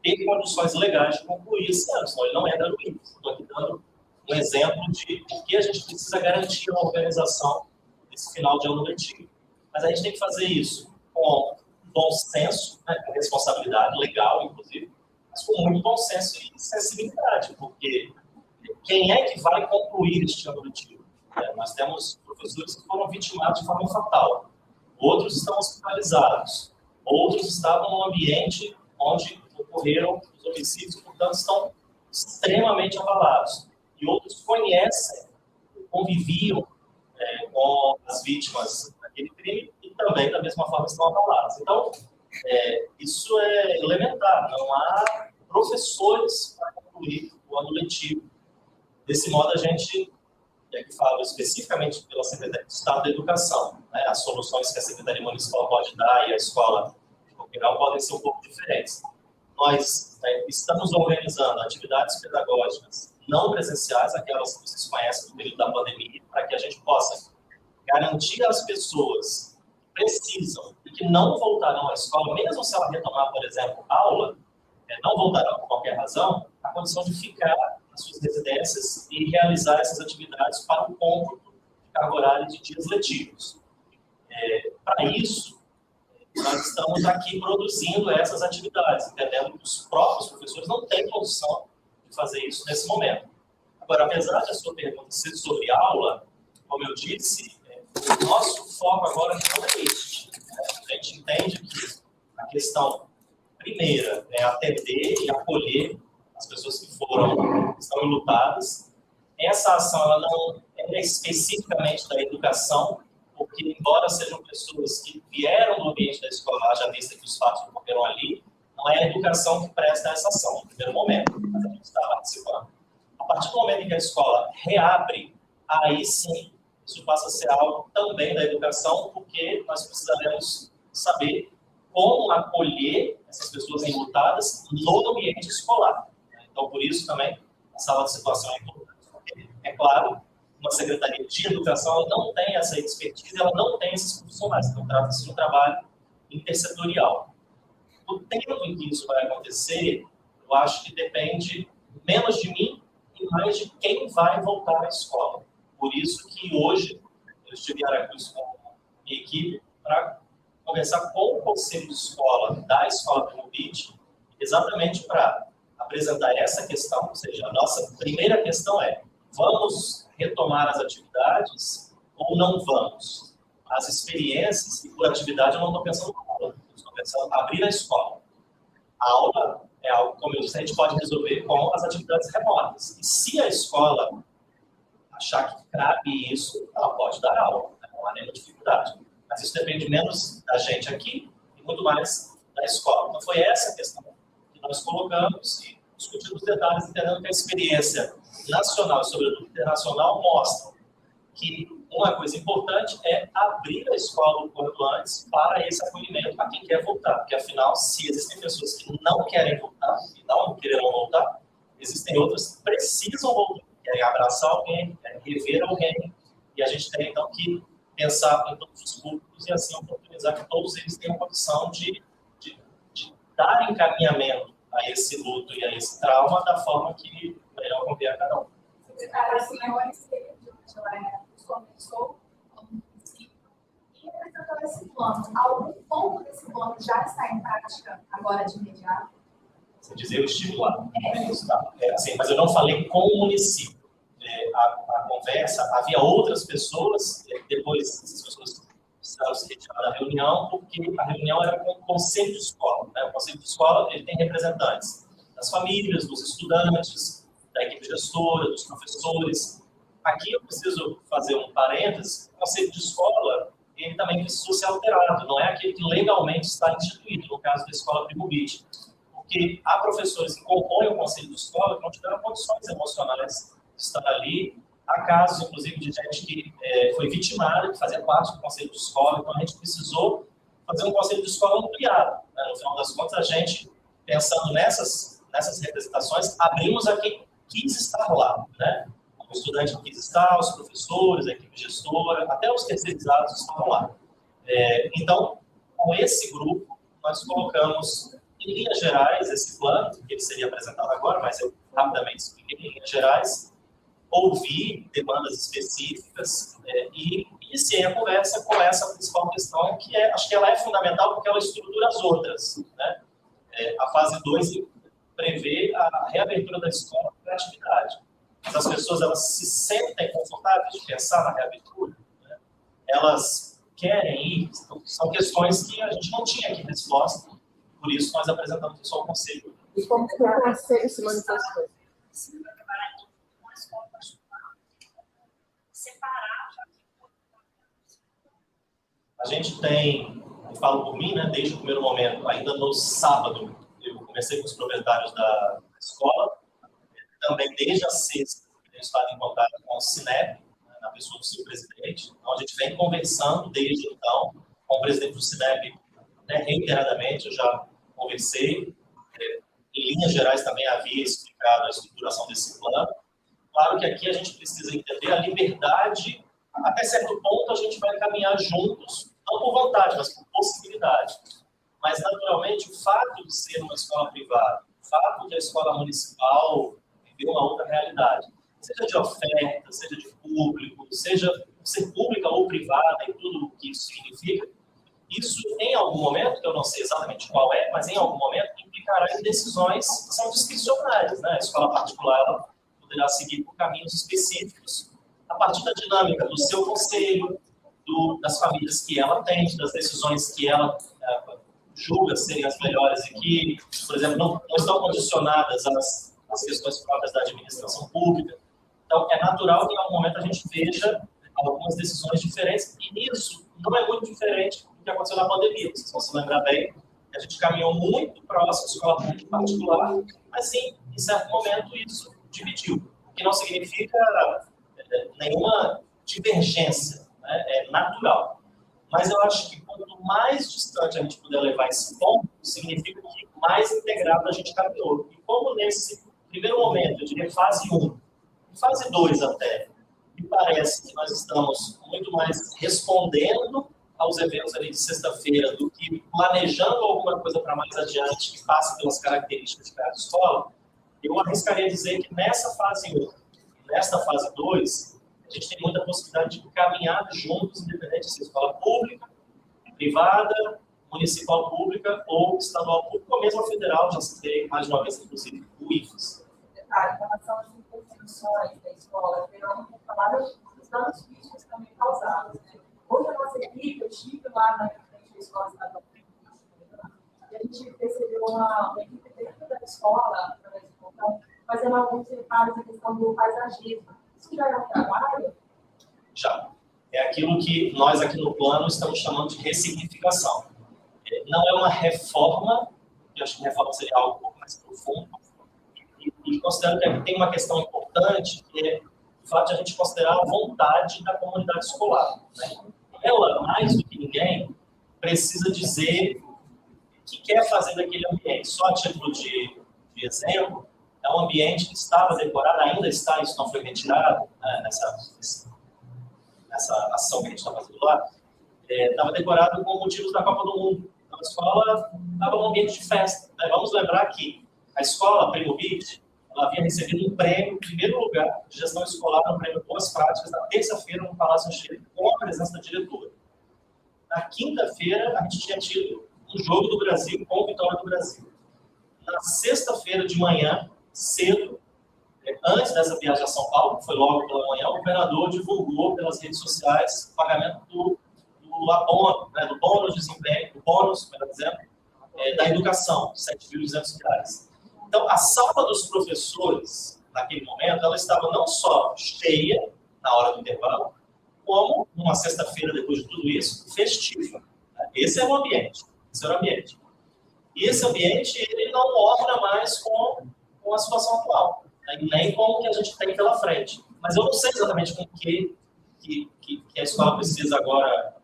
ter condições legais de concluir esse ano, senão ele não entra no IFES. Estou aqui dando um exemplo de por que a gente precisa garantir uma organização desse final de ano letivo. Mas a gente tem que fazer isso com bom senso, com responsabilidade legal, inclusive, mas com muito bom senso e sensibilidade, porque quem é que vai concluir este ano letivo? Nós temos professores que foram vitimados de forma fatal, outros estão hospitalizados, outros estavam no ambiente onde ocorreram os homicídios, portanto, estão extremamente abalados. E outros conhecem, conviviam com as vítimas daquele crime e também, da mesma forma, estão abalados. Então, isso é elementar. Não há professores para concluir o ano letivo. Desse modo, a gente, que fala especificamente pela Secretaria de Estado da Educação, as soluções que a Secretaria Municipal pode dar e a escola de Coqueiral podem ser um pouco diferentes. Nós estamos organizando atividades pedagógicas não presenciais, aquelas que vocês conhecem do período da pandemia, para que a gente possa garantir às pessoas que precisam e que não voltarão à escola, mesmo se ela retomar, por exemplo, aula, não voltarão por qualquer razão, a condição de ficar nas suas residências e realizar essas atividades para o cômputo de carga horária de dias letivos. Para isso, nós estamos aqui produzindo essas atividades, entendendo que os próprios professores não têm condição de fazer isso nesse momento. Agora, apesar da sua pergunta ser sobre aula, como eu disse, o nosso foco agora não é este. A gente entende que a questão primeira é atender e acolher as pessoas que estão enlutadas. Essa ação ela não é especificamente da educação, porque, embora sejam pessoas que vieram do ambiente da escola, já vista que os fatos ocorreram ali, não é a educação que presta essa ação, no primeiro momento, mas a gente está participando. A partir do momento em que a escola reabre, aí sim, isso passa a ser algo também da educação, porque nós precisaremos saber como acolher essas pessoas enlutadas no ambiente escolar. Então, por isso também, a sala de situação é importante. É claro, uma secretaria de educação ela não tem essa expertise, ela não tem esses profissionais. Então, trata-se de um trabalho intersetorial. O tempo em que isso vai acontecer, eu acho que depende menos de mim e mais de quem vai voltar à escola. Por isso que hoje eu estive em Aracruz com a minha equipe para conversar com o conselho de escola da Escola Primo Beach, exatamente para apresentar essa questão, ou seja, a nossa primeira questão é: vamos retomar as atividades ou não vamos? As experiências, e por atividade eu não estou pensando em aula, estou pensando em abrir a escola. A aula é algo, como eu disse, a gente pode resolver com as atividades remotas. E se a escola achar que cabe isso, ela pode dar aula, né? Não há nenhuma dificuldade. Mas isso depende menos da gente aqui e muito mais da escola. Então foi essa a questão que nós colocamos e discutimos detalhes, entendendo que a experiência nacional e, sobretudo, internacional mostra que uma coisa importante é abrir a escola o quanto antes para esse acolhimento a quem quer voltar. Porque, afinal, se existem pessoas que não querem voltar e não quererão voltar, existem outras que precisam voltar, querem abraçar alguém, querem rever alguém. E a gente tem, então, que pensar em todos os públicos e, assim, oportunizar que todos eles tenham condição de dar encaminhamento a esse luto e a esse trauma da forma que melhor convier a cada um. Assim, agora começou e apresentou esse plano. Algum ponto desse plano já está em prática agora de imediato? Você dizer o estimular. Tá? Assim, mas eu não falei com o município. A conversa, havia outras pessoas, depois essas pessoas precisaram se retirar da reunião, porque a reunião era com o conselho de escola. Né? O conselho de escola ele tem representantes das famílias, dos estudantes, da equipe gestora, dos professores. Aqui eu preciso fazer um parênteses: o conselho de escola ele também precisou ser alterado, não é aquele que legalmente está instituído, no caso da Escola Primo Beach, porque há professores que compõem o conselho de escola que não tiveram condições emocionais de estar ali. Há casos, inclusive, de gente que foi vitimada, que fazia parte do conselho de escola, então a gente precisou fazer um conselho de escola ampliado. Né? No final das contas, a gente, pensando nessas representações, abrimos a quem quis estar lá, né? O estudante que quis estar, os professores, a equipe gestora, até os terceirizados estavam lá. Então, com esse grupo, nós colocamos, em linhas gerais, esse plano, que ele seria apresentado agora, mas eu rapidamente expliquei em linhas gerais, ouvir demandas específicas e iniciei a conversa com essa principal questão, que acho que ela é fundamental porque ela estrutura as outras. Né? A fase 2 prevê a reabertura da escola para atividade. Mas as pessoas elas se sentem confortáveis de pensar na reabertura, né? Elas querem ir, são questões que a gente não tinha aqui resposta, por isso nós apresentamos isso ao conselho. E como que o conselho se manifestou? A gente tem, eu falo por mim, né, desde o primeiro momento, ainda no sábado, eu comecei com os proprietários da escola, também desde a sexta, eu tenho estado em contato com o Cinep, né, na pessoa do seu presidente. Então, a gente vem conversando desde então com o presidente do Cinep, né, reiteradamente, eu já conversei. Em linhas gerais, também havia explicado a estruturação desse plano. Claro que aqui a gente precisa entender a liberdade, até certo ponto a gente vai caminhar juntos, não por vontade, mas por possibilidade. Mas, naturalmente, o fato de ser uma escola privada, o fato de a escola municipal uma outra realidade, seja de oferta, seja de público, seja ser pública ou privada e tudo o que isso significa, isso em algum momento, que eu não sei exatamente qual é, mas em algum momento implicará em decisões que são discricionárias, né? A escola particular ela poderá seguir por caminhos específicos a partir da dinâmica do seu conselho, das famílias que ela tem, das decisões que ela julga serem as melhores e que, por exemplo, não estão condicionadas as questões próprias da administração pública. Então, é natural que, em algum momento, a gente veja algumas decisões diferentes, e isso não é muito diferente do que aconteceu na pandemia. Vocês vão se lembrar bem que a gente caminhou muito próximo à escola pública particular, mas, sim, em certo momento, isso dividiu, o que não significa nenhuma divergência, né? É natural. Mas eu acho que, quanto mais distante a gente puder levar esse ponto, significa que mais integrado a gente caminhou. E como nesse primeiro momento, eu diria fase 1, fase 2 até, me parece que nós estamos muito mais respondendo aos eventos ali de sexta-feira do que planejando alguma coisa para mais adiante que passe pelas características de cada escola, eu arriscaria dizer que nessa fase 1, nesta fase 2, a gente tem muita possibilidade de caminhar juntos, independente se é escola pública, privada, municipal pública ou estadual pública, ou mesmo a federal, já citei mais de uma vez, inclusive, o IFES. Em relação às intervenções da escola, eu falaram dos danos físicos também causados. Né? Hoje a nossa equipe, eu estive lá na frente da escola estadual, e a gente percebeu uma equipe dentro da escola, através do portão, fazendo alguns reparos na questão do paisagismo. Isso já é um trabalho? Já. É aquilo que nós aqui no plano estamos chamando de ressignificação. Não é uma reforma, eu acho que reforma seria algo um pouco mais profundo, e considero que aqui tem uma questão importante, que é o fato de a gente considerar a vontade da comunidade escolar. Né? Ela, mais do que ninguém, precisa dizer o que quer fazer daquele ambiente. Só a título de exemplo, é um ambiente que estava decorado, ainda está, isso não foi retirado, né, nessa ação que a gente está fazendo lá, estava decorado com motivos da Copa do Mundo. Então, a escola estava num ambiente de festa. Né? Vamos lembrar que a escola Primo Beat, ela havia recebido um prêmio, em primeiro lugar, de gestão escolar, no prêmio Boas Práticas, na terça-feira, no Palácio Anchieta, com a presença da diretora. Na quinta-feira, a gente tinha tido um jogo do Brasil com a vitória do Brasil. Na sexta-feira de manhã, cedo, antes dessa viagem a São Paulo, que foi logo pela manhã, o governador divulgou pelas redes sociais o pagamento do abono, né, do bônus de desempenho, do bônus, melhor dizendo, da educação, R$ 7.200. Então, a sala dos professores, naquele momento, ela estava não só cheia na hora do intervalo, como, numa sexta-feira, depois de tudo isso, festiva. Esse é o ambiente. Esse era o ambiente. E esse ambiente, ele não orna mais com a situação atual, né? Nem com o que a gente tem pela frente. Mas eu não sei exatamente com o que a escola precisa agora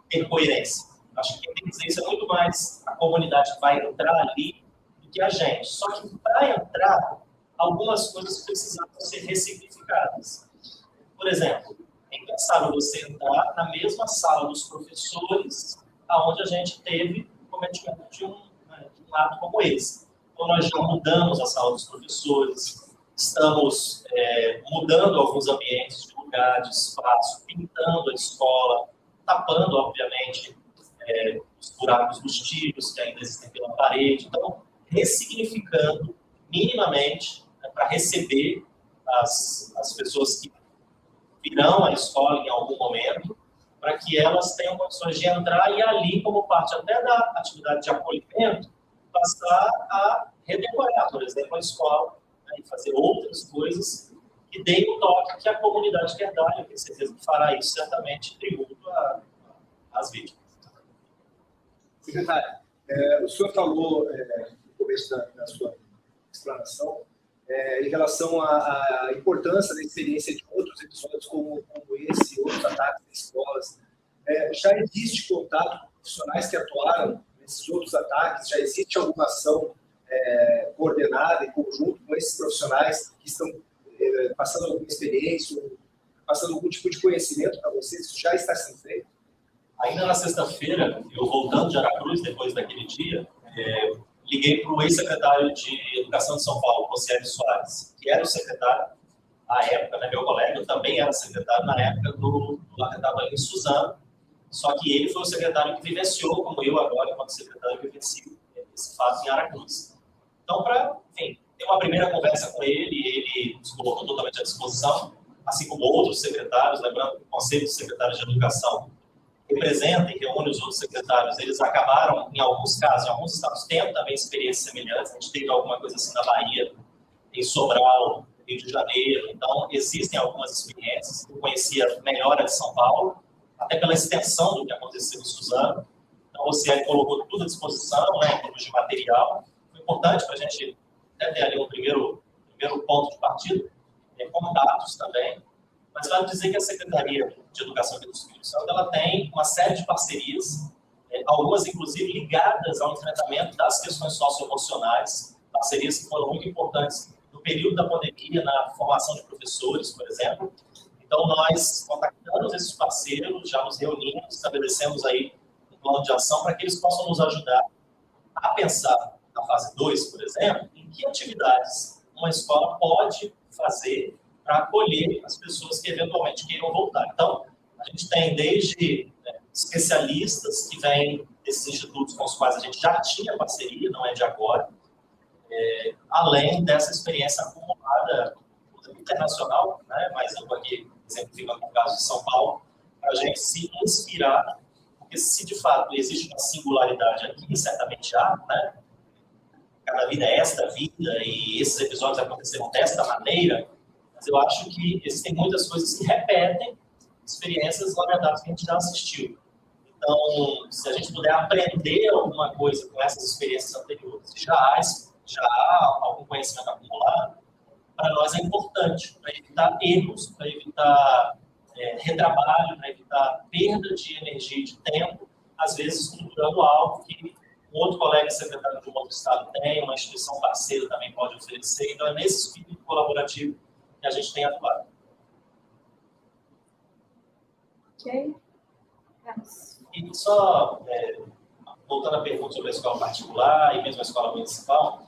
ter coerência. Acho que quem tem que dizer isso é muito mais a comunidade que vai entrar ali do que a gente. Só que para entrar, algumas coisas precisavam ser ressignificadas. Por exemplo, é impensável você entrar na mesma sala dos professores aonde a gente teve o cometimento de um ato como esse. Então, nós já mudamos a sala dos professores, estamos mudando alguns ambientes de lugar, de espaço, pintando a escola, tapando, obviamente, os buracos dos tiros que ainda existem pela parede. Então, ressignificando minimamente, né, para receber as pessoas que virão à escola em algum momento, para que elas tenham condições de entrar e ali, como parte até da atividade de acolhimento, passar a redecorar, por exemplo, a escola, né, e fazer outras coisas que deem o toque que a comunidade quer dar. Eu tenho certeza que fará isso, certamente, tributo às vítimas. Secretário, o senhor falou no começo da sua explanação em relação à importância da experiência de outros episódios como esse, outros ataques em escolas. Já existe contato com profissionais que atuaram nesses outros ataques? Já existe alguma ação coordenada em conjunto com esses profissionais que estão passando alguma experiência, passando algum tipo de conhecimento para vocês? Isso já está sendo feito? Ainda na sexta-feira, eu voltando de Aracruz, depois daquele dia, liguei para o ex-secretário de Educação de São Paulo, Rocieli Soares, que era o secretário à época, né, meu colega, eu também era secretário na época do atentado ali em Suzano, só que ele foi o secretário que vivenciou, como eu agora, enquanto secretário, vivencio esse fato em Aracruz. Então, para, enfim, ter uma primeira conversa com ele nos colocou totalmente à disposição, assim como outros secretários, lembrando que o Conselho de Secretários de Educação representa e reúne os outros secretários, eles acabaram, em alguns casos, em alguns estados, tendo também experiências semelhantes. A gente teve alguma coisa assim na Bahia, em Sobral, Rio de Janeiro. Então, existem algumas experiências. Eu conhecia melhor a de São Paulo, até pela extensão do que aconteceu em Suzano. Então, o CIE colocou tudo à disposição, né, em termos de material. Foi importante para a gente, né, ter ali um primeiro ponto de partida, contatos também. Mas vale dizer que a Secretaria de Educação aqui do Espírito Santo, ela tem uma série de parcerias, algumas inclusive ligadas ao enfrentamento das questões socioemocionais, parcerias que foram muito importantes no período da pandemia, na formação de professores, por exemplo. Então, nós contactamos esses parceiros, já nos reunimos, estabelecemos aí um plano de ação para que eles possam nos ajudar a pensar na fase 2, por exemplo, em que atividades uma escola pode fazer para acolher as pessoas que eventualmente queiram voltar. Então, a gente tem desde especialistas que vêm desses institutos com os quais a gente já tinha parceria, não é de agora, além dessa experiência acumulada internacional, né, mas eu aqui exemplificando no caso de São Paulo, para a gente se inspirar, porque se de fato existe uma singularidade aqui, certamente há, né? Cada vida é esta vida e esses episódios aconteceram desta maneira, mas eu acho que existem muitas coisas que repetem experiências lamentadas que a gente já assistiu. Então, se a gente puder aprender alguma coisa com essas experiências anteriores, já há algum conhecimento acumulado, para nós é importante, para evitar erros, para evitar retrabalho, para evitar perda de energia e de tempo, às vezes estruturando algo que um outro colega secretário de um outro estado tem, uma instituição parceira também pode oferecer. Então, é nesse espírito colaborativo que a gente tem atuado. Ok. E só, voltando à pergunta sobre a escola particular e mesmo a escola municipal,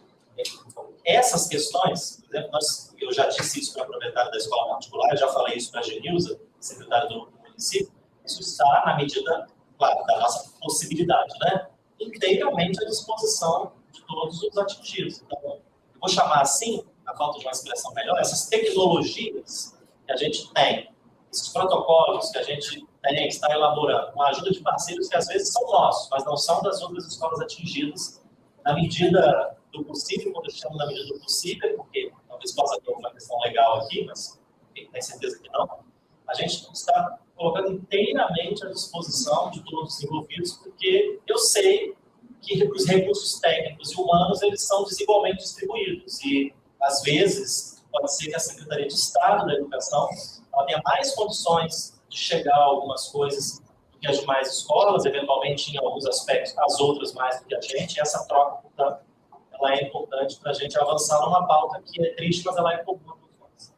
essas questões, por exemplo, eu já disse isso para a proprietária da escola particular, eu já falei isso para a Genilza, secretária do município, isso está na medida, claro, da nossa possibilidade, né? Inteiramente à disposição de todos os atingidos. Então, eu vou chamar assim, a falta de uma expressão melhor, essas tecnologias que a gente tem, esses protocolos que a gente tem, está elaborando, com a ajuda de parceiros que às vezes são nossos, mas não são das outras escolas atingidas, na medida do possível, quando eu chamo na medida do possível, porque talvez possa ter uma questão legal aqui, mas tenho certeza que não, a gente está colocando inteiramente à disposição de todos os envolvidos, porque eu sei que os recursos técnicos e humanos eles são desigualmente distribuídos e, às vezes, pode ser que a Secretaria de Estado da Educação ela tenha mais condições de chegar a algumas coisas do que as demais escolas, eventualmente em alguns aspectos, as outras mais do que a gente, e essa troca, portanto, ela é importante para a gente avançar numa pauta que é triste, mas ela é comum a todos nós.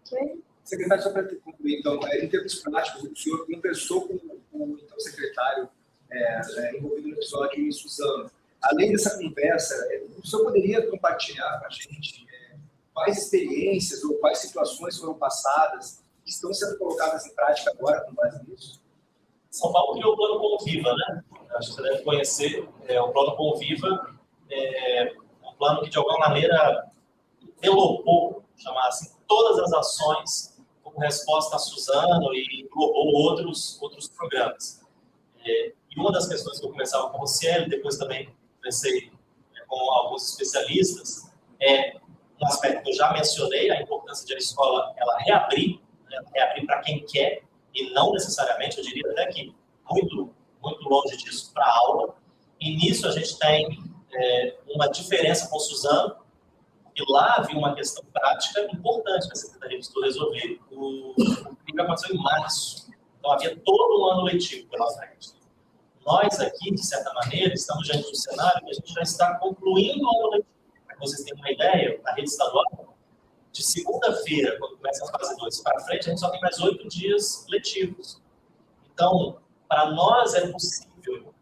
Ok. Secretário, só para concluir, então, em termos práticos, o senhor conversou com o então, secretário envolvido no episódio em Suzano. Além dessa conversa, o senhor poderia compartilhar com a gente quais experiências ou quais situações foram passadas que estão sendo colocadas em prática agora com base nisso? São Paulo criou o Plano Conviva, né? Acho que você deve conhecer. O Plano Conviva é um plano que, de alguma maneira, envelopou, chamar assim, todas as ações como resposta a Suzano e englobou outros programas. E uma das questões que eu conversava com o Cielo, depois também conversei com alguns especialistas, um aspecto que eu já mencionei, a importância de a escola ela reabrir para quem quer, e não necessariamente, eu diria até que muito, muito longe disso, para a aula. E nisso a gente tem uma diferença com o Suzano, e lá havia uma questão prática importante que a Secretaria precisou resolver. O que aconteceu em março, então havia todo um ano letivo pela frente. Nós aqui, de certa maneira, estamos diante de um cenário que a gente já está concluindo o ano letivo. Para que vocês tenham uma ideia, na rede estadual, de segunda-feira, quando começa a fase 2 para frente, a gente só tem mais 8 dias letivos. Então, para nós é possível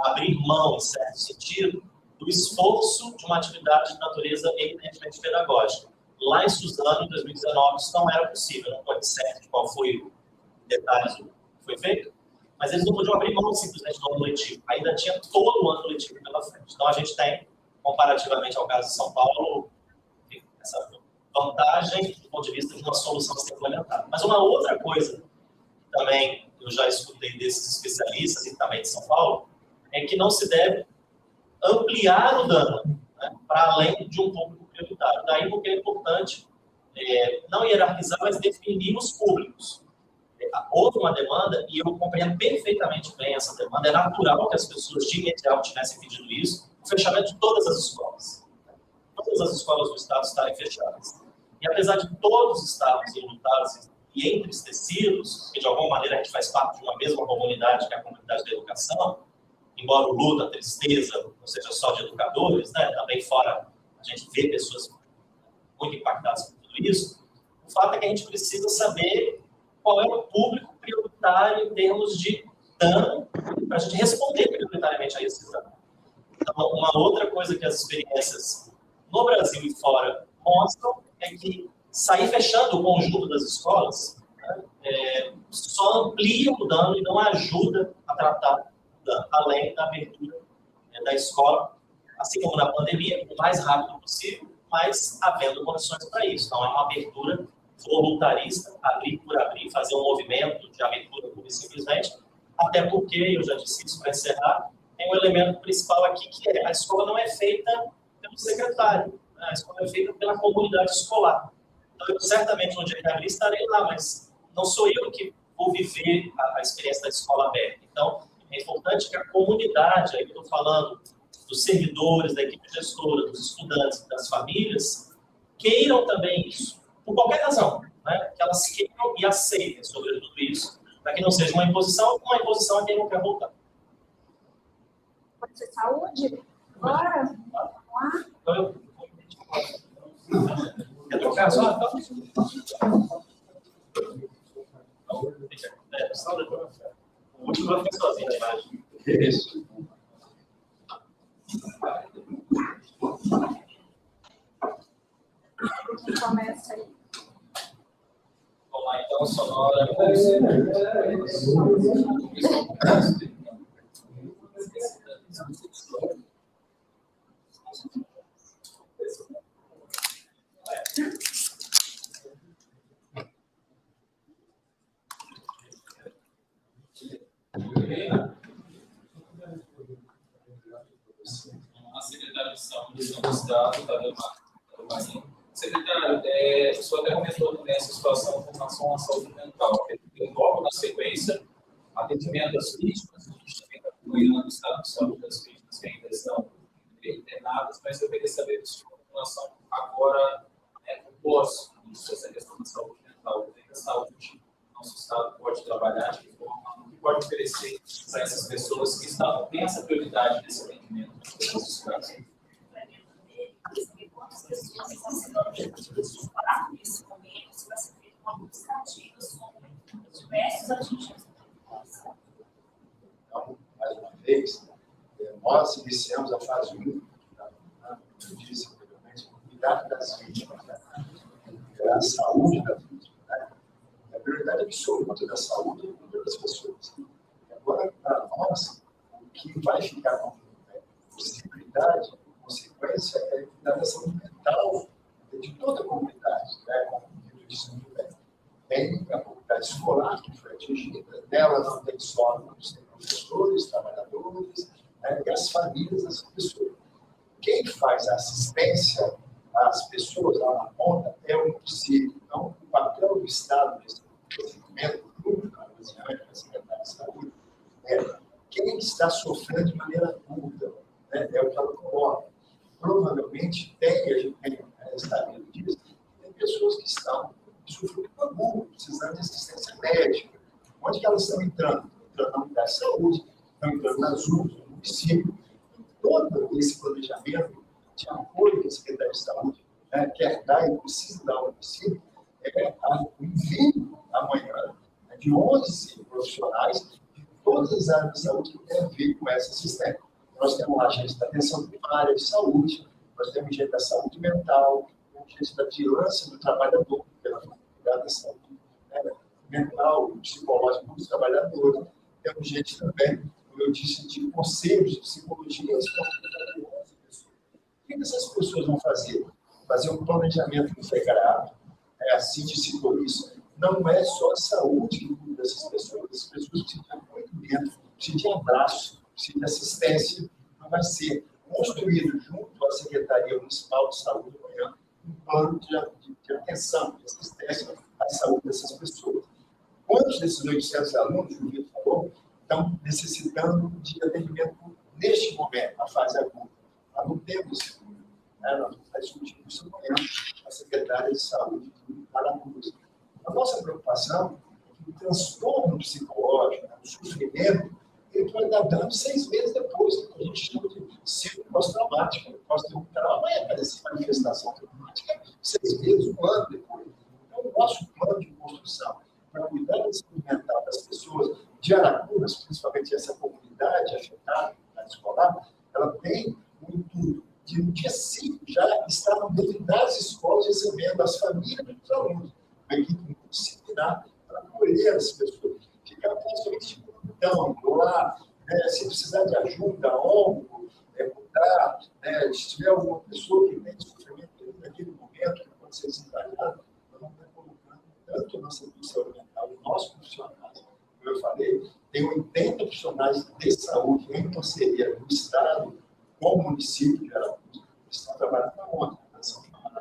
abrir mão, em certo sentido, do esforço de uma atividade de natureza evidentemente pedagógica. Lá em Suzano, em 2019, isso não era possível, não pode ser de qual foi o detalhe do que foi feito, mas eles não podiam abrir mão simplesmente do ano letivo, ainda tinha todo o ano letivo pela frente. Então a gente tem, comparativamente ao caso de São Paulo, essa vantagem do ponto de vista de uma solução ser implementada. Mas uma outra coisa que também eu já escutei desses especialistas e também de São Paulo, é que não se deve ampliar o dano, né, para além de um público prioritário. Daí porque é importante não hierarquizar, mas definir os públicos. Houve uma demanda, e eu compreendo perfeitamente bem essa demanda, é natural que as pessoas de imediato tivessem pedido isso, o fechamento de todas as escolas. Todas as escolas do Estado estarem fechadas. E apesar de todos estarmos enlutados e entristecidos, porque de alguma maneira a gente faz parte de uma mesma comunidade, que é a comunidade da educação, embora o luto, a tristeza não seja só de educadores, né? Também fora a gente vê pessoas muito impactadas por tudo isso. O fato é que a gente precisa saber qual é o público prioritário em termos de dano, para a gente responder prioritariamente a esse dano. Então, uma outra coisa que as experiências no Brasil e fora mostram é que sair fechando o conjunto das escolas, né, só amplia o dano e não ajuda a tratar o dano, além da abertura da escola, assim como na pandemia, o mais rápido possível, mas havendo condições para isso. Então, é uma abertura voluntarista, abrir por abrir, fazer um movimento de abertura pura e simplesmente, até porque, eu já disse isso para encerrar, tem um elemento principal aqui, que é a escola não é feita pelo secretário, né? A escola é feita pela comunidade escolar. Então, eu certamente, no dia que abrir, estarei lá, mas não sou eu que vou viver a experiência da escola aberta. Então, é importante que a comunidade, aí eu estou falando dos servidores, da equipe gestora, dos estudantes, das famílias, queiram também isso, por qualquer razão, né? Que elas queiram e aceitem, sobretudo isso, para que não seja uma imposição a quem não quer voltar. Pode ser saúde? Bora? Vamos lá? Então, quer trocar só? O último vai ficar sozinho na imagem. Isso. Quem começa aí? Vamos lá, então, sonora. A secretária de Saúde do Estado, Tadeu Marinho. Secretário, o senhor até comentou também essa situação com relação à saúde mental. Logo na sequência, atendimento às vítimas, a gente também está acompanhando o estado de saúde das vítimas que ainda estão internadas, mas eu queria saber do senhor com relação agora, pós essa questão da saúde mental, como é que a saúde do nosso estado pode trabalhar, de que forma, o que pode oferecer para essas pessoas que têm essa prioridade nesse atendimento nesses casos. As pessoas estão sendo objetivas de falar nesse momento, se vai ser feito uma busca ativa sobre diversos atingidos da população. Então, mais uma vez, nós iniciamos a fase 1, eu disse anteriormente, o cuidado das vítimas, né? A saúde das vítimas. Né? A prioridade absoluta da saúde é o cuidado das pessoas. Agora, para nós, o que vai ficar com possibilidade, consequência, é cuidar da saúde mental de toda a comunidade, né? Como eu disse muito bem. Tem a comunidade escolar que foi atingida, dela não tem só alunos, tem professores, trabalhadores, né? E as famílias dessas pessoas. Quem faz a assistência às pessoas lá na ponta é o município. Então, o papel do Estado nesse procedimento, da Secretaria de Saúde, é quem está sofrendo de maneira aguda, né? É o que ela coloca. Provavelmente a gente tem estadia disso, tem pessoas que estão sofrendo com agudo, precisando de assistência médica. Onde que elas estão entrando? Entrando na unidade de saúde, estão entrando nas UPAs, no município. Todo esse planejamento de apoio que a Secretaria de Saúde quer dar e precisa dar ao município é o envio amanhã de 11 profissionais de todas as áreas de saúde que têm a ver com essa assistência. Nós temos a agente da atenção primária de saúde, nós temos a gente da saúde mental, temos a gente da vigilância do trabalhador, pela cuidado da saúde mental, psicológica dos trabalhadores, temos gente também, como eu disse, de conselhos de psicologia, o que essas pessoas vão fazer? Fazer um planejamento integrado, assim disse por isso, não é só a saúde que cuida dessas pessoas precisam de acolhimento, precisam de abraço, precisa de assistência, então vai ser construído junto à Secretaria Municipal de Saúde amanhã um plano de atenção, de assistência à saúde dessas pessoas. Quantos desses 800 alunos, que o Vitor falou, estão necessitando de atendimento neste momento, na fase aguda? Nós não temos esse número. Nós vamos estar discutindo isso amanhã com a Secretaria de Saúde do Paraná. A nossa preocupação é que o transtorno psicológico, o sofrimento, ele pode dar dano 6 meses depois, que a gente chama de ciclo pós-traumático. Pode ter um trauma e aparecer manifestação traumática 6 meses, 1 ano depois. Então, o nosso plano de construção para cuidar da saúde mental das pessoas de Ararunas, principalmente essa comunidade afetada na escolar, ela tem um intuito de, no dia 5, já estar dentro das escolas recebendo as famílias dos alunos, uma equipe multidisciplinar para acolher as pessoas. Ficar praticamente de então, lá, se precisar de ajuda, ombro, mudar, se tiver alguma pessoa que tem sofrimento naquele momento, que pode ser desencadeada, nós vamos estar colocando tanto a nossa saúde mental, os nossos profissionais, como eu falei, tem 80 profissionais de saúde em parceria do Estado com o município de Araújo, que estão trabalhando na ONU, na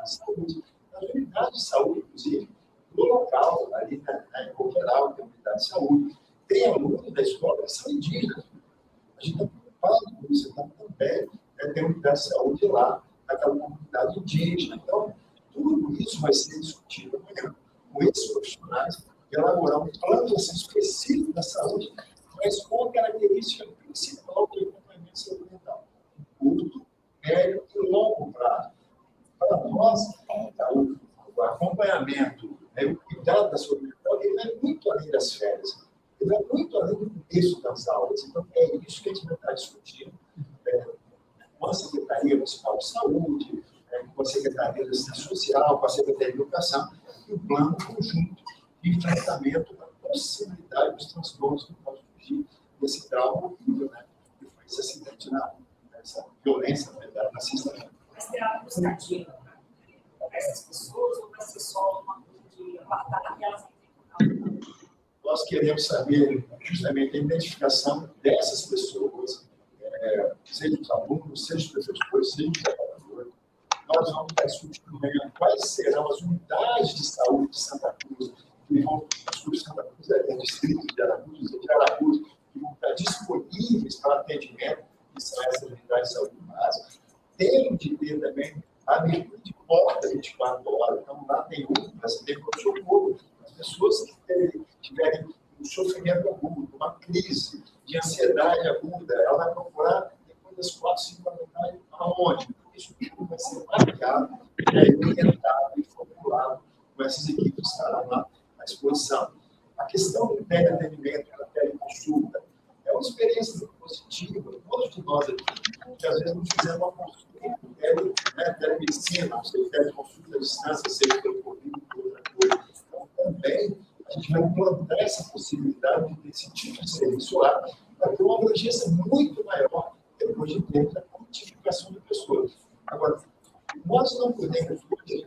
saúde, nas unidades de saúde, inclusive, no local, ali em Coqueiral, tem unidade de saúde. Tem alunos da escola que são indígenas. A gente está preocupado com isso, então também tem unidade de saúde lá, naquela comunidade indígena. Então, tudo isso vai ser discutido amanhã com esses profissionais e elaborar um plano específico da saúde, mas com a característica principal do acompanhamento de saúde mental: curto, médio e longo prazo. Para nós, o acompanhamento, o cuidado da saúde mental, ele vai muito além das férias. Ele vai muito além do começo das aulas. Então, é isso que a gente vai estar discutindo com a Secretaria Municipal de Saúde, com a Secretaria de Assistência Social, com a Secretaria de Educação, e o plano conjunto de enfrentamento da possibilidade dos transtornos que podem surgir desse trauma horrível, que foi esse acidente, essa violência na sexta-feira. Mas terá administrativa para essas pessoas ou vai ser só uma coisa de apartar aquelas que têm Nós queremos saber justamente a identificação dessas pessoas, seja os alunos, seja os professores, seja os trabalhadores. Nós vamos estar discutindo quais serão as unidades de saúde de Santa Cruz, que vão, o Santa Cruz é distrito de Aracruz, que vão estar disponíveis para atendimento, que são essas unidades de saúde básicas. Tem de ter também a abertura de porta 24 horas. Então, lá tem UPAs, tem pronto-socorro. As pessoas que tiverem um sofrimento agudo, uma crise de ansiedade aguda, ela vai procurar depois das 4, 5 da tarde, aonde? Isso tudo vai ser mapeado, orientado e formulado com essas equipes que estarão lá à disposição. A questão do teleatendimento, da teleconsulta, é uma experiência muito positiva. Todos de nós aqui, que às vezes não fizemos uma consulta, telemedicina, não sei, teleconsulta à distância, seja pelo Covid ou outra coisa. Então, também, a gente vai implantar essa possibilidade de ter esse tipo de serviço lá, para ter uma abrangência muito maior depois de ter a quantificação de pessoas. Agora, nós não podemos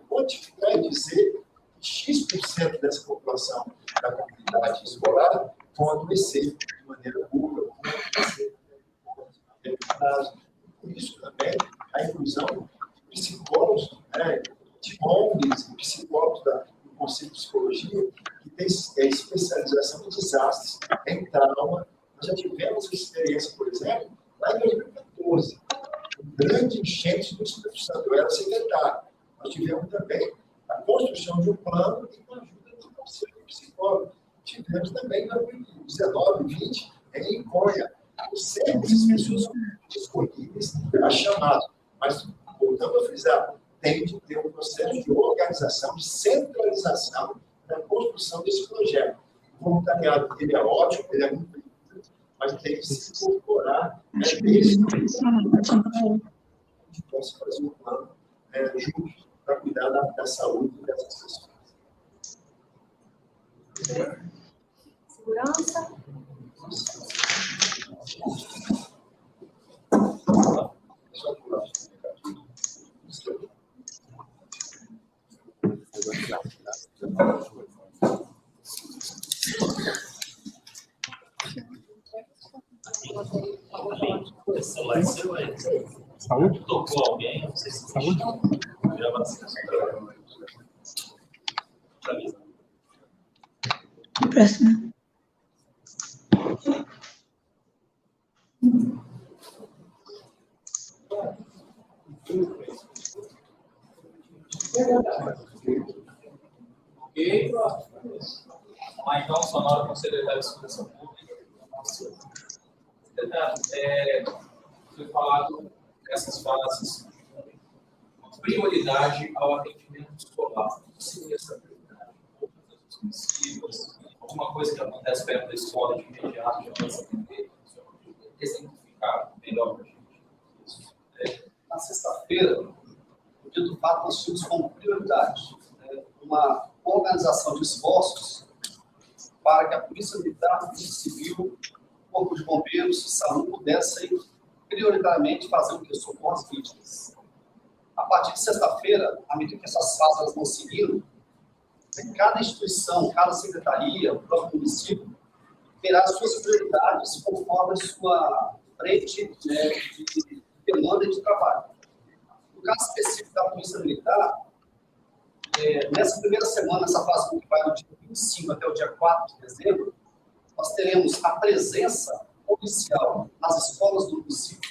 quantificar e dizer que X% dessa população da comunidade escolar vão adoecer de maneira pura, vão adoecer de prazo. Por isso também a inclusão de psicólogos, de ONGs, psicólogos do Conselho de Psicologia, que tem especialização em desastres, em trauma. Nós já tivemos experiência, por exemplo, lá em 2014, um grande enchente do Espírito Santo. Eu era secretário. Nós tivemos também a construção de um plano e com a ajuda do Conselho de Psicólogos. Tivemos também em 2019, 2020, em Iconha. Sempre essas pessoas são disponíveis a chamado. Mas, voltando a frisar, tem de ter um processo de organização, de centralização da construção desse projeto. O voluntariado dele é ótimo, ele é muito importante, mas tem que se incorporar desde que a gente possa fazer um plano junto para cuidar da saúde dessas pessoas. Segurança. Saúde? Tocou alguém? Não sei se saúde. Próxima. Ok. Vamos lá, então, Sonora, Conselheiro de Segurança Pública. Foi falado essas fases com prioridade ao atendimento escolar. O que seria essa prioridade? Transmissivas, alguma coisa que acontece perto da escola de imediato, já vai se atender, exemplificar melhor para a gente. Na sexta-feira, o dia do fato, nós tínhamos como prioridade uma organização de esforços para que a Polícia Militar, a Polícia Civil, o Corpo de Bombeiros e Saúde pudessem prioritariamente fazer o socorro às vítimas. A partir de sexta-feira, à medida que essas fases vão seguindo, cada instituição, cada secretaria, o próprio município, terá as suas prioridades conforme a sua frente de demanda e de trabalho. No caso específico da Polícia Militar, nessa primeira semana, essa fase que vai do dia 25 até o dia 4 de dezembro, nós teremos a presença policial nas escolas do município,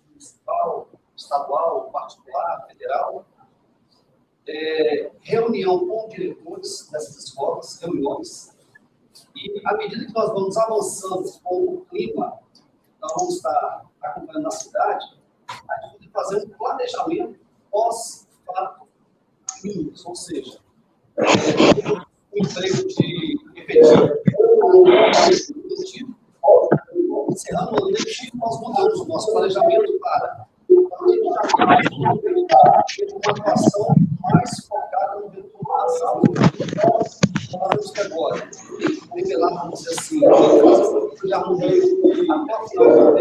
municipal, estadual, particular, federal, reunião com diretores dessas escolas, reuniões, e à medida que nós vamos avançando com o clima, nós vamos estar acompanhando na cidade, a gente vai fazer um planejamento pós-fato mínimos, ou seja, o emprego de efetivo, encerrando o ano letivo, nós mudamos o nosso planejamento para uma atuação mais focada no retorno das aulas. Nós que agora, revelar, vamos dizer assim, já mudei até o final do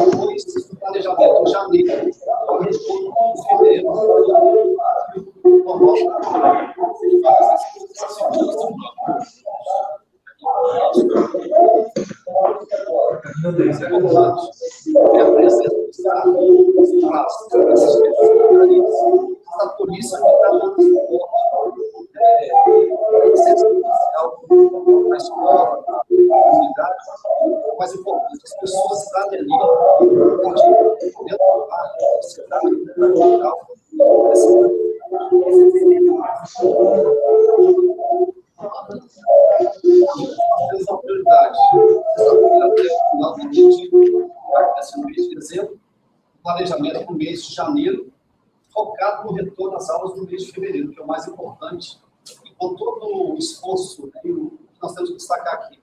depois do planejamento de janeiro, o retorno de fevereiro, a presença do Estado, a polícia que está dando suporte, presença policial na escola, na comunidade, o mais importante, as pessoas estarem ali, dentro do trabalho, da sociedade, local, essa prioridade, até o final do objetivo, vai ser no mês de dezembro, planejamento para o mês de janeiro, focado no retorno às aulas no mês de fevereiro, que é o mais importante, e com todo o esforço, o que nós temos que destacar aqui,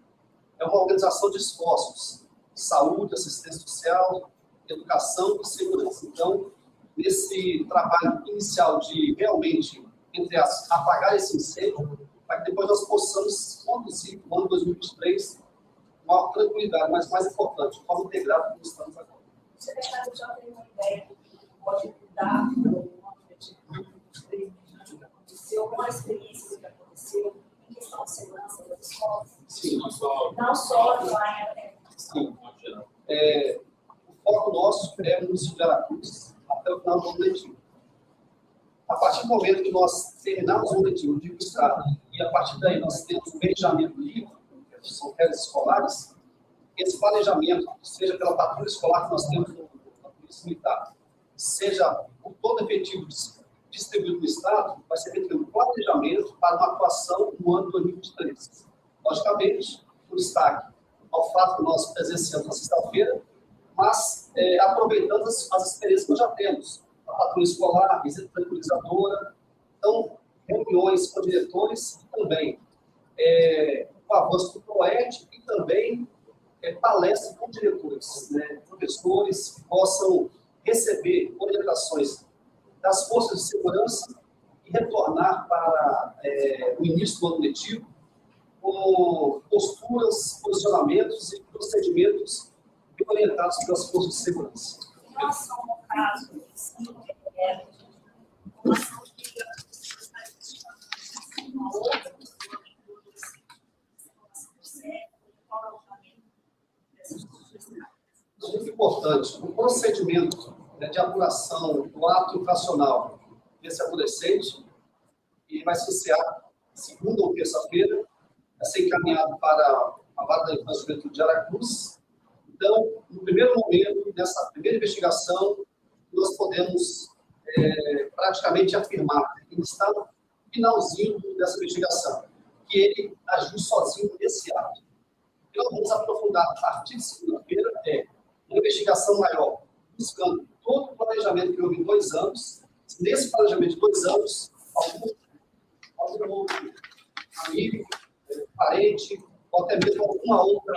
é uma organização de esforços, saúde, assistência social, educação e segurança. Então, nesse trabalho inicial de realmente, entre as, apagar esse incêndio, para que depois nós possamos conduzir o ano 2023 com maior tranquilidade, mas mais importante, de forma integrada como estamos agora. O secretário já tem uma ideia do que pode mudar no ano de 2023, que aconteceu, com a experiência que aconteceu, em questão de segurança das escolas? Sim. Não só lá em Sim. O foco nosso é o município de Aracruz até o final do ano letivo. A partir do momento que nós terminarmos o letivo de Estado e a partir daí nós temos o mês de janeiro livre, que são férias escolares, esse planejamento, seja pela patrulha escolar que nós temos na Polícia Militar, seja por todo efetivo distribuído no Estado, vai ser feito um planejamento para uma atuação no ano 2023. Logicamente, o destaque ao fato que nós presenciamos na sexta-feira, mas aproveitando as experiências que nós já temos. A patrulha escolar, a visita tranquilizadora, então, reuniões com diretores e também o avanço do PROED e também palestras com diretores, professores que possam receber orientações das forças de segurança e retornar para o início do ano letivo com posturas, posicionamentos e procedimentos bem orientados pelas forças de segurança. Em relação ao caso de ensino, uma ação que uma outra muito importante, o procedimento de apuração do ato infracional desse adolescente, e vai se iniciar segunda ou terça-feira, vai ser encaminhado para a Vara da Infância e Juventude de Aracruz. Então, no primeiro momento, nessa primeira investigação, nós podemos praticamente afirmar que ele está finalzinho dessa investigação, que ele agiu sozinho nesse ato. O que nós vamos aprofundar a partir de segunda-feira é uma investigação maior, buscando todo o planejamento que houve em 2 anos. Nesse planejamento de 2 anos, algum outro amigo, parente, ou até mesmo alguma outra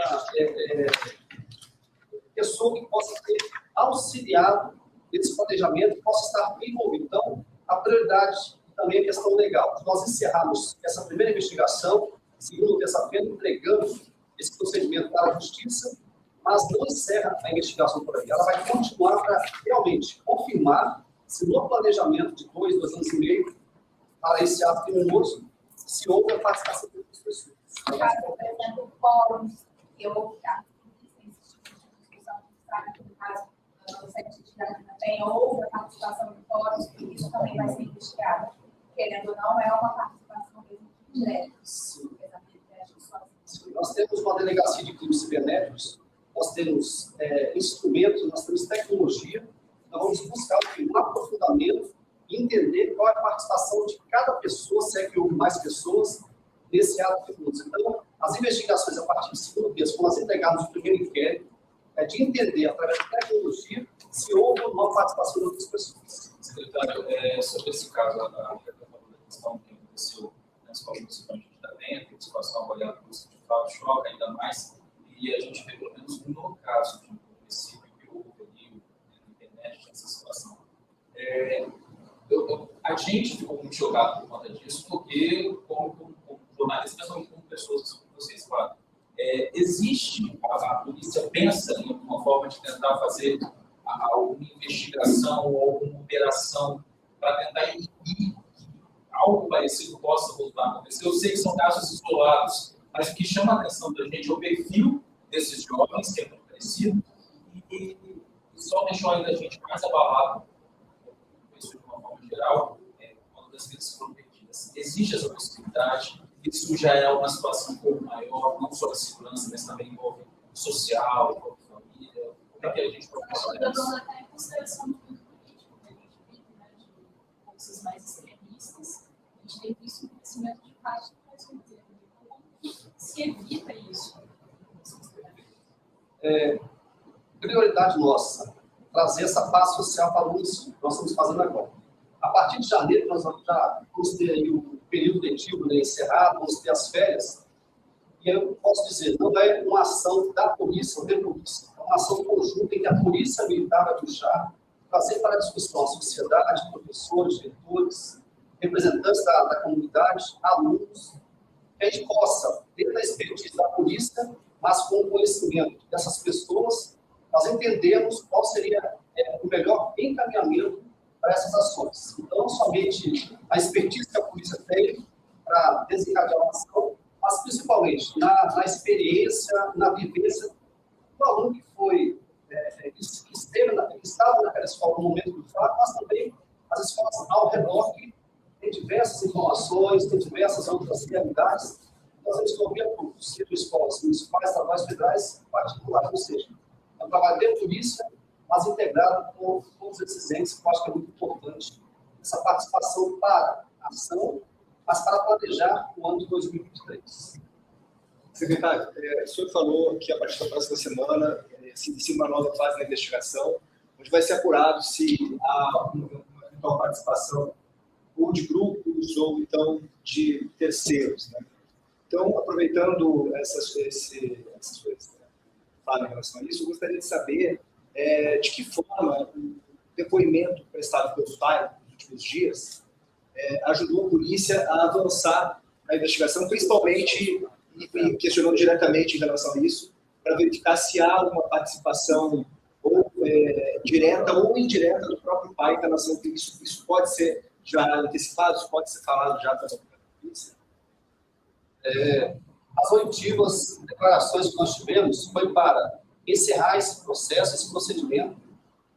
pessoa que possa ter auxiliado nesse planejamento, que possa estar envolvido. Então, a prioridade também é a questão legal. Nós encerramos essa primeira investigação, segunda ou terça-feira, entregamos esse procedimento para a Justiça, mas não encerra a investigação por aí. Ela vai continuar para realmente confirmar se no planejamento de 2 anos e meio, para esse ato criminoso, se houve a participação das pessoas. Por exemplo, fóruns, eu vou ficar nesse tipo de discussão, no caso, no sete de também houve a participação de fóruns, e isso também vai ser investigado. Querendo ou não, é uma participação mesmo direta. Sim. Nós temos uma delegacia de crimes cibernéticos, nós temos instrumentos, nós temos tecnologia, nós vamos buscar um aprofundamento e entender qual é a participação de cada pessoa, se é que houve mais pessoas, nesse ato criminoso. Então, as investigações a partir de segunda-feira, quando nós entregarmos o primeiro inquérito, é de entender, através da tecnologia, se houve ou não participação de outras pessoas. Secretário, sobre esse caso, a questão que aconteceu na escola municipal de Dentro, a situação avaliada por de fato choca ainda mais, e a gente vê, pelo menos no caso de um município que houve ali na internet, essa situação. A gente ficou muito chocado por conta disso, porque, como jornalistas, mas como pessoas como vocês, claro, existe, a polícia pensa em alguma forma de tentar fazer alguma investigação ou alguma operação para tentar impedir que algo parecido possa voltar a acontecer. Eu sei que são casos isolados, mas o que chama a atenção da gente é o perfil desses jovens, que é muito parecido, e só deixou ainda a gente mais abalado, isso de uma forma geral, quando as crianças foram perdidas. Existe essa possibilidade, isso já é uma situação um pouco maior, não só de segurança, mas também envolve social, envolve família. Como é que a gente pode falar disso? Até em consideração do político, né, de forças mais extremistas, a gente tem visto um crescimento de parte do país inteiro. Como se evita isso? Prioridade nossa, trazer essa paz social para o município. Nós estamos fazendo agora. A partir de janeiro, nós já vamos ter aí o período letivo, né, encerrado, vamos ter as férias. E eu posso dizer, não é uma ação da polícia ou de polícia, é uma ação conjunta em que a polícia militar vai puxar, trazer para a discussão a sociedade, professores, diretores, representantes da comunidade, alunos, que a gente possa, dentro da expertise da polícia, mas com o conhecimento dessas pessoas, nós entendemos qual seria o melhor encaminhamento para essas ações. Então, não somente a expertise que a polícia tem para desencadear uma ação, mas principalmente na experiência, na vivência do aluno que foi, que estava naquela escola no momento do fato, mas também as escolas ao redor que tem diversas informações, tem diversas outras realidades. Nós vamos envolver todos, seja escolas municipais, estaduais, federais, particulares, ou seja, é um trabalho de polícia, mas integrado com todos esses entes, que eu acho que é muito importante essa participação para a ação, mas para planejar o ano de 2023. Secretário, o senhor falou que a partir da próxima semana se inicia uma nova fase da investigação, onde vai ser apurado se há uma participação ou de grupos ou então de terceiros, né? Então, aproveitando essas coisas que falam em relação a isso, eu gostaria de saber de que forma o depoimento prestado pelo pai nos últimos dias ajudou a polícia a avançar na investigação, principalmente e questionando diretamente em relação a isso, para verificar se há uma participação ou direta ou indireta do próprio pai em relação a isso. Isso pode ser já antecipado, isso pode ser falado já pela polícia? As oitivas declarações que nós tivemos foi para encerrar esse processo, esse procedimento,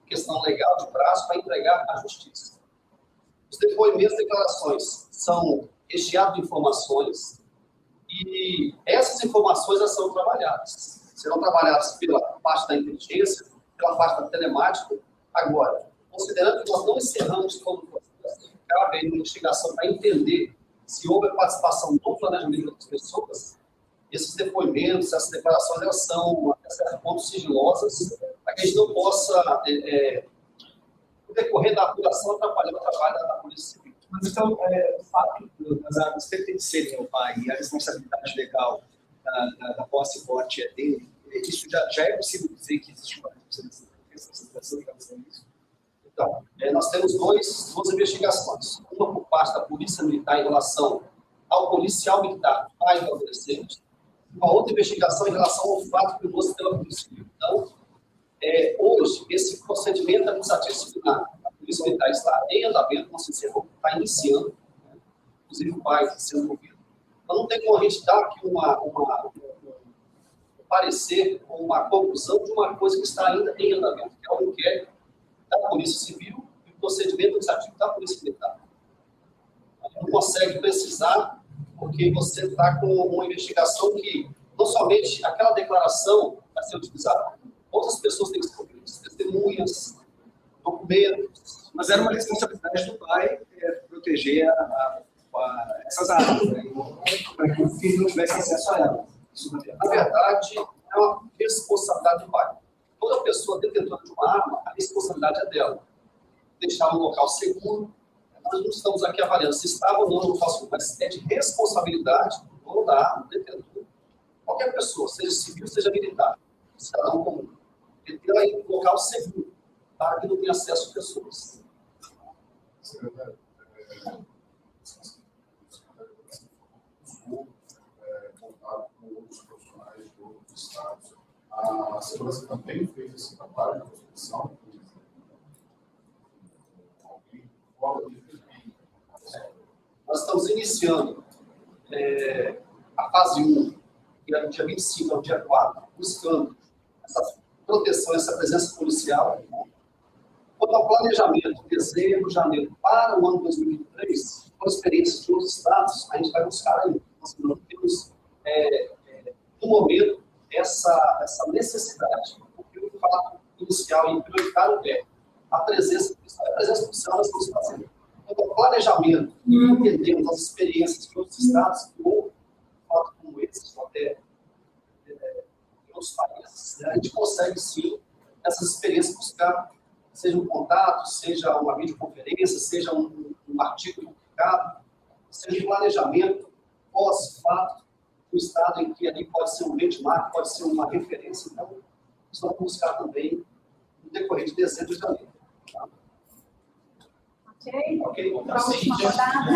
questão legal de prazo, para entregar à justiça. Os depoimentos e declarações são recheados de informações e essas informações já são trabalhadas. Serão trabalhadas pela parte da inteligência, pela parte da telemática. Agora, considerando que nós não encerramos todo o processo, cabe aí uma investigação para entender se houve a participação no planejamento das pessoas, esses depoimentos, essas declarações, elas são, a certo ponto, sigilosas, para que a gente não possa, no decorrer da apuração, atrapalhar o trabalho da Polícia Civil. Mas então, o fato das armas pertencerem ao pai e a responsabilidade legal da posse e porte é dele, isso já é possível dizer que existe uma responsabilização em relação a isso? Então, nós temos duas investigações. Uma por parte da Polícia Militar em relação ao policial militar, pai do adolescente, uma outra investigação em relação ao fato criminoso pela Polícia Civil. Então, hoje, esse procedimento administrativo disciplinar da Polícia Militar está em andamento, não se encerrou, está iniciando, né? Inclusive o pai está sendo ouvido. Então, não tem como a gente dar aqui um parecer ou uma conclusão de uma coisa que está ainda em andamento, que é o inquérito da Polícia Civil e o procedimento administrativo da Polícia Militar. A gente não consegue precisar, porque você está com uma investigação que não somente aquela declaração vai ser utilizada, outras pessoas têm que ser ouvidas, testemunhas, documentos. Mas era uma responsabilidade do pai proteger essas armas, né? Para que o filho não tivesse acesso a elas. Na verdade, é uma responsabilidade do pai. Toda pessoa detentora de uma arma, a responsabilidade é dela. Deixar um local seguro. Nós não estamos aqui avaliando se estava ou não no local seguro, mas é de responsabilidade do dono da arma, do detentor. Qualquer pessoa, seja civil, seja militar, cidadão comum, deter ela em um local seguro, para que não tenha acesso a pessoas. Secretário, contato com outros profissionais de outros estados. A segurança também fez esse trabalho de prospecção. Nós estamos iniciando a fase 1, que é do dia 25 ao dia 4, buscando essa proteção, essa presença policial. Quanto ao planejamento, dezembro, janeiro, para o ano 2023, com experiências de outros estados, a gente vai buscar ainda. Nós não temos, no momento, essa necessidade, porque o fato inicial e prioritário é a presença policial. A presença policial nós estamos fazendo. Então, o planejamento, entendemos as experiências de outros estados, ou fato como esse, ou até em outros países, né, a gente consegue, sim, essas experiências buscar, seja um contato, seja uma videoconferência, seja um artigo publicado, seja um planejamento pós-fato, um estado em que ali pode ser um benchmark, pode ser uma referência. Então, nós vamos buscar também no decorrer de dezembro e janeiro. Tá? Ok? Então, próxima rodada.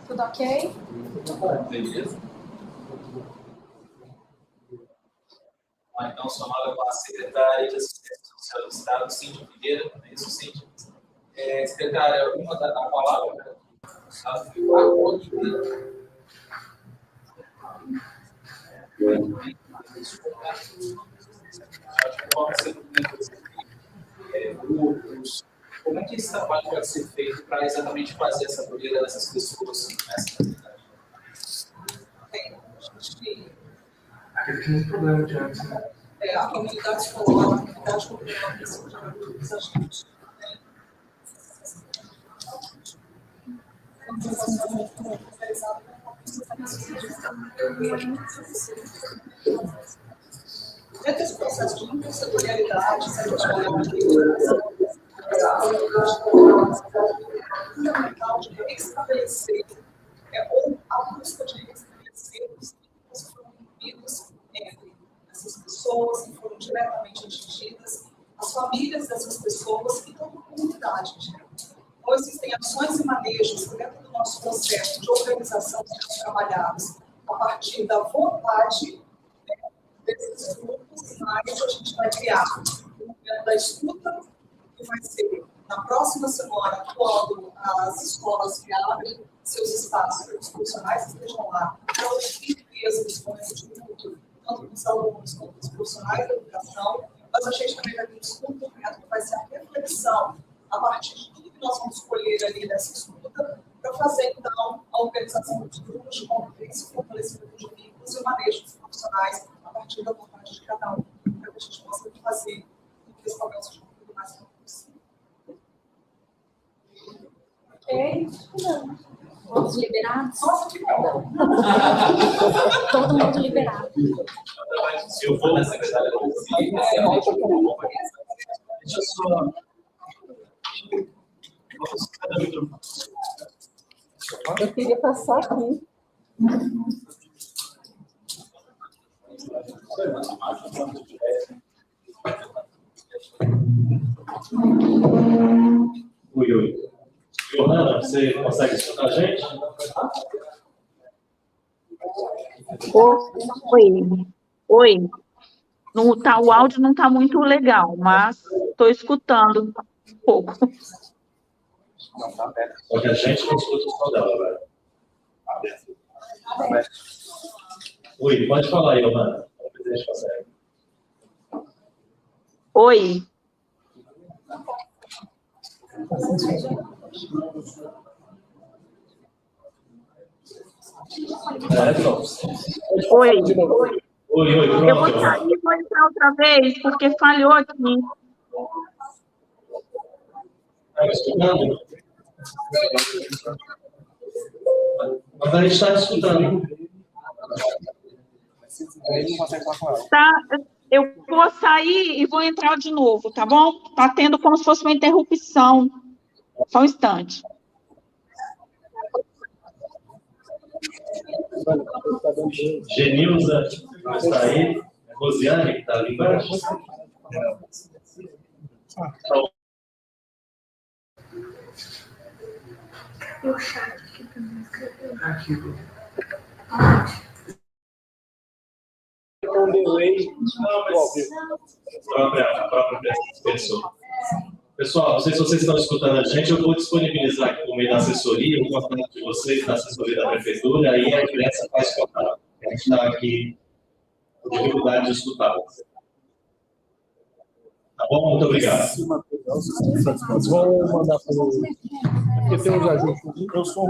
Tudo ok? Beleza. Então, somada com a secretária de Assistência Social do Estado, Cíntia Figueira, é isso, Cíntia? Secretária, uma da palavra, como é que esse trabalho pode ser feito para exatamente fazer essa acolhida dessas pessoas nessa comunidade? Aquele que não tem problema de antes, né? A comunidade escolar, a comunidade cultural, precisa de muitos agentes. Dentro desse processo de intersetorialidade, se a gente olhar fundamental de restabelecer, ou a busca de restabelecer os vínculos que foram rompidos entre essas pessoas que foram diretamente atingidas, as famílias dessas pessoas e toda a comunidade. Então, existem tem ações e manejos dentro do nosso processo de organização dos trabalhados a partir da vontade, né, desses grupos, mas a gente vai criar o momento da escuta, que vai ser na próxima semana, quando as escolas reabrem seus espaços para os profissionais que estejam lá, para ouvir esse momento de luto, tanto dos alunos quanto dos profissionais da educação, mas a gente também vai ter um estudo que vai ser a reflexão a partir de tudo que nós vamos escolher ali nessa escuta, para fazer, então, a organização dos grupos de convivência, o fortalecimento de vínculos e o manejo dos profissionais a partir da vontade de cada um, para que a gente possa fazer com que esse papel seja cumprido mais rápido possível. Ok? Todos liberados? Nossa, que bom! Todo mundo liberado. Eu vou na secretária do deixa eu só. Eu queria passar aqui. Oi. Johanna, você consegue escutar a gente? Oi. O áudio não está muito legal, mas estou escutando um pouco. Só que a gente não escuta o som dela, velho. Oi, pode falar aí, Johanna. A gente consegue. Oi. Oi. Oi, pronto. Eu vou sair e vou entrar outra vez, porque falhou aqui. Está me escutando? Mas a gente está escutando. Tá, eu vou sair e vou entrar de novo, tá bom? Está tendo como se fosse uma interrupção. Só um instante. Genilza não está aí. Rosiane, que está ali embaixo. E o chat aqui também escreveu. Um delay. A própria pessoa. Pessoal, não sei se vocês estão escutando a gente, eu vou disponibilizar aqui por meio da assessoria, o contato de vocês, da assessoria da prefeitura, aí a imprensa faz contato. A gente está aqui com dificuldade de escutar. Tá bom? Muito obrigado. Vamos mandar para o... Porque tem uns ajustes. Eu sou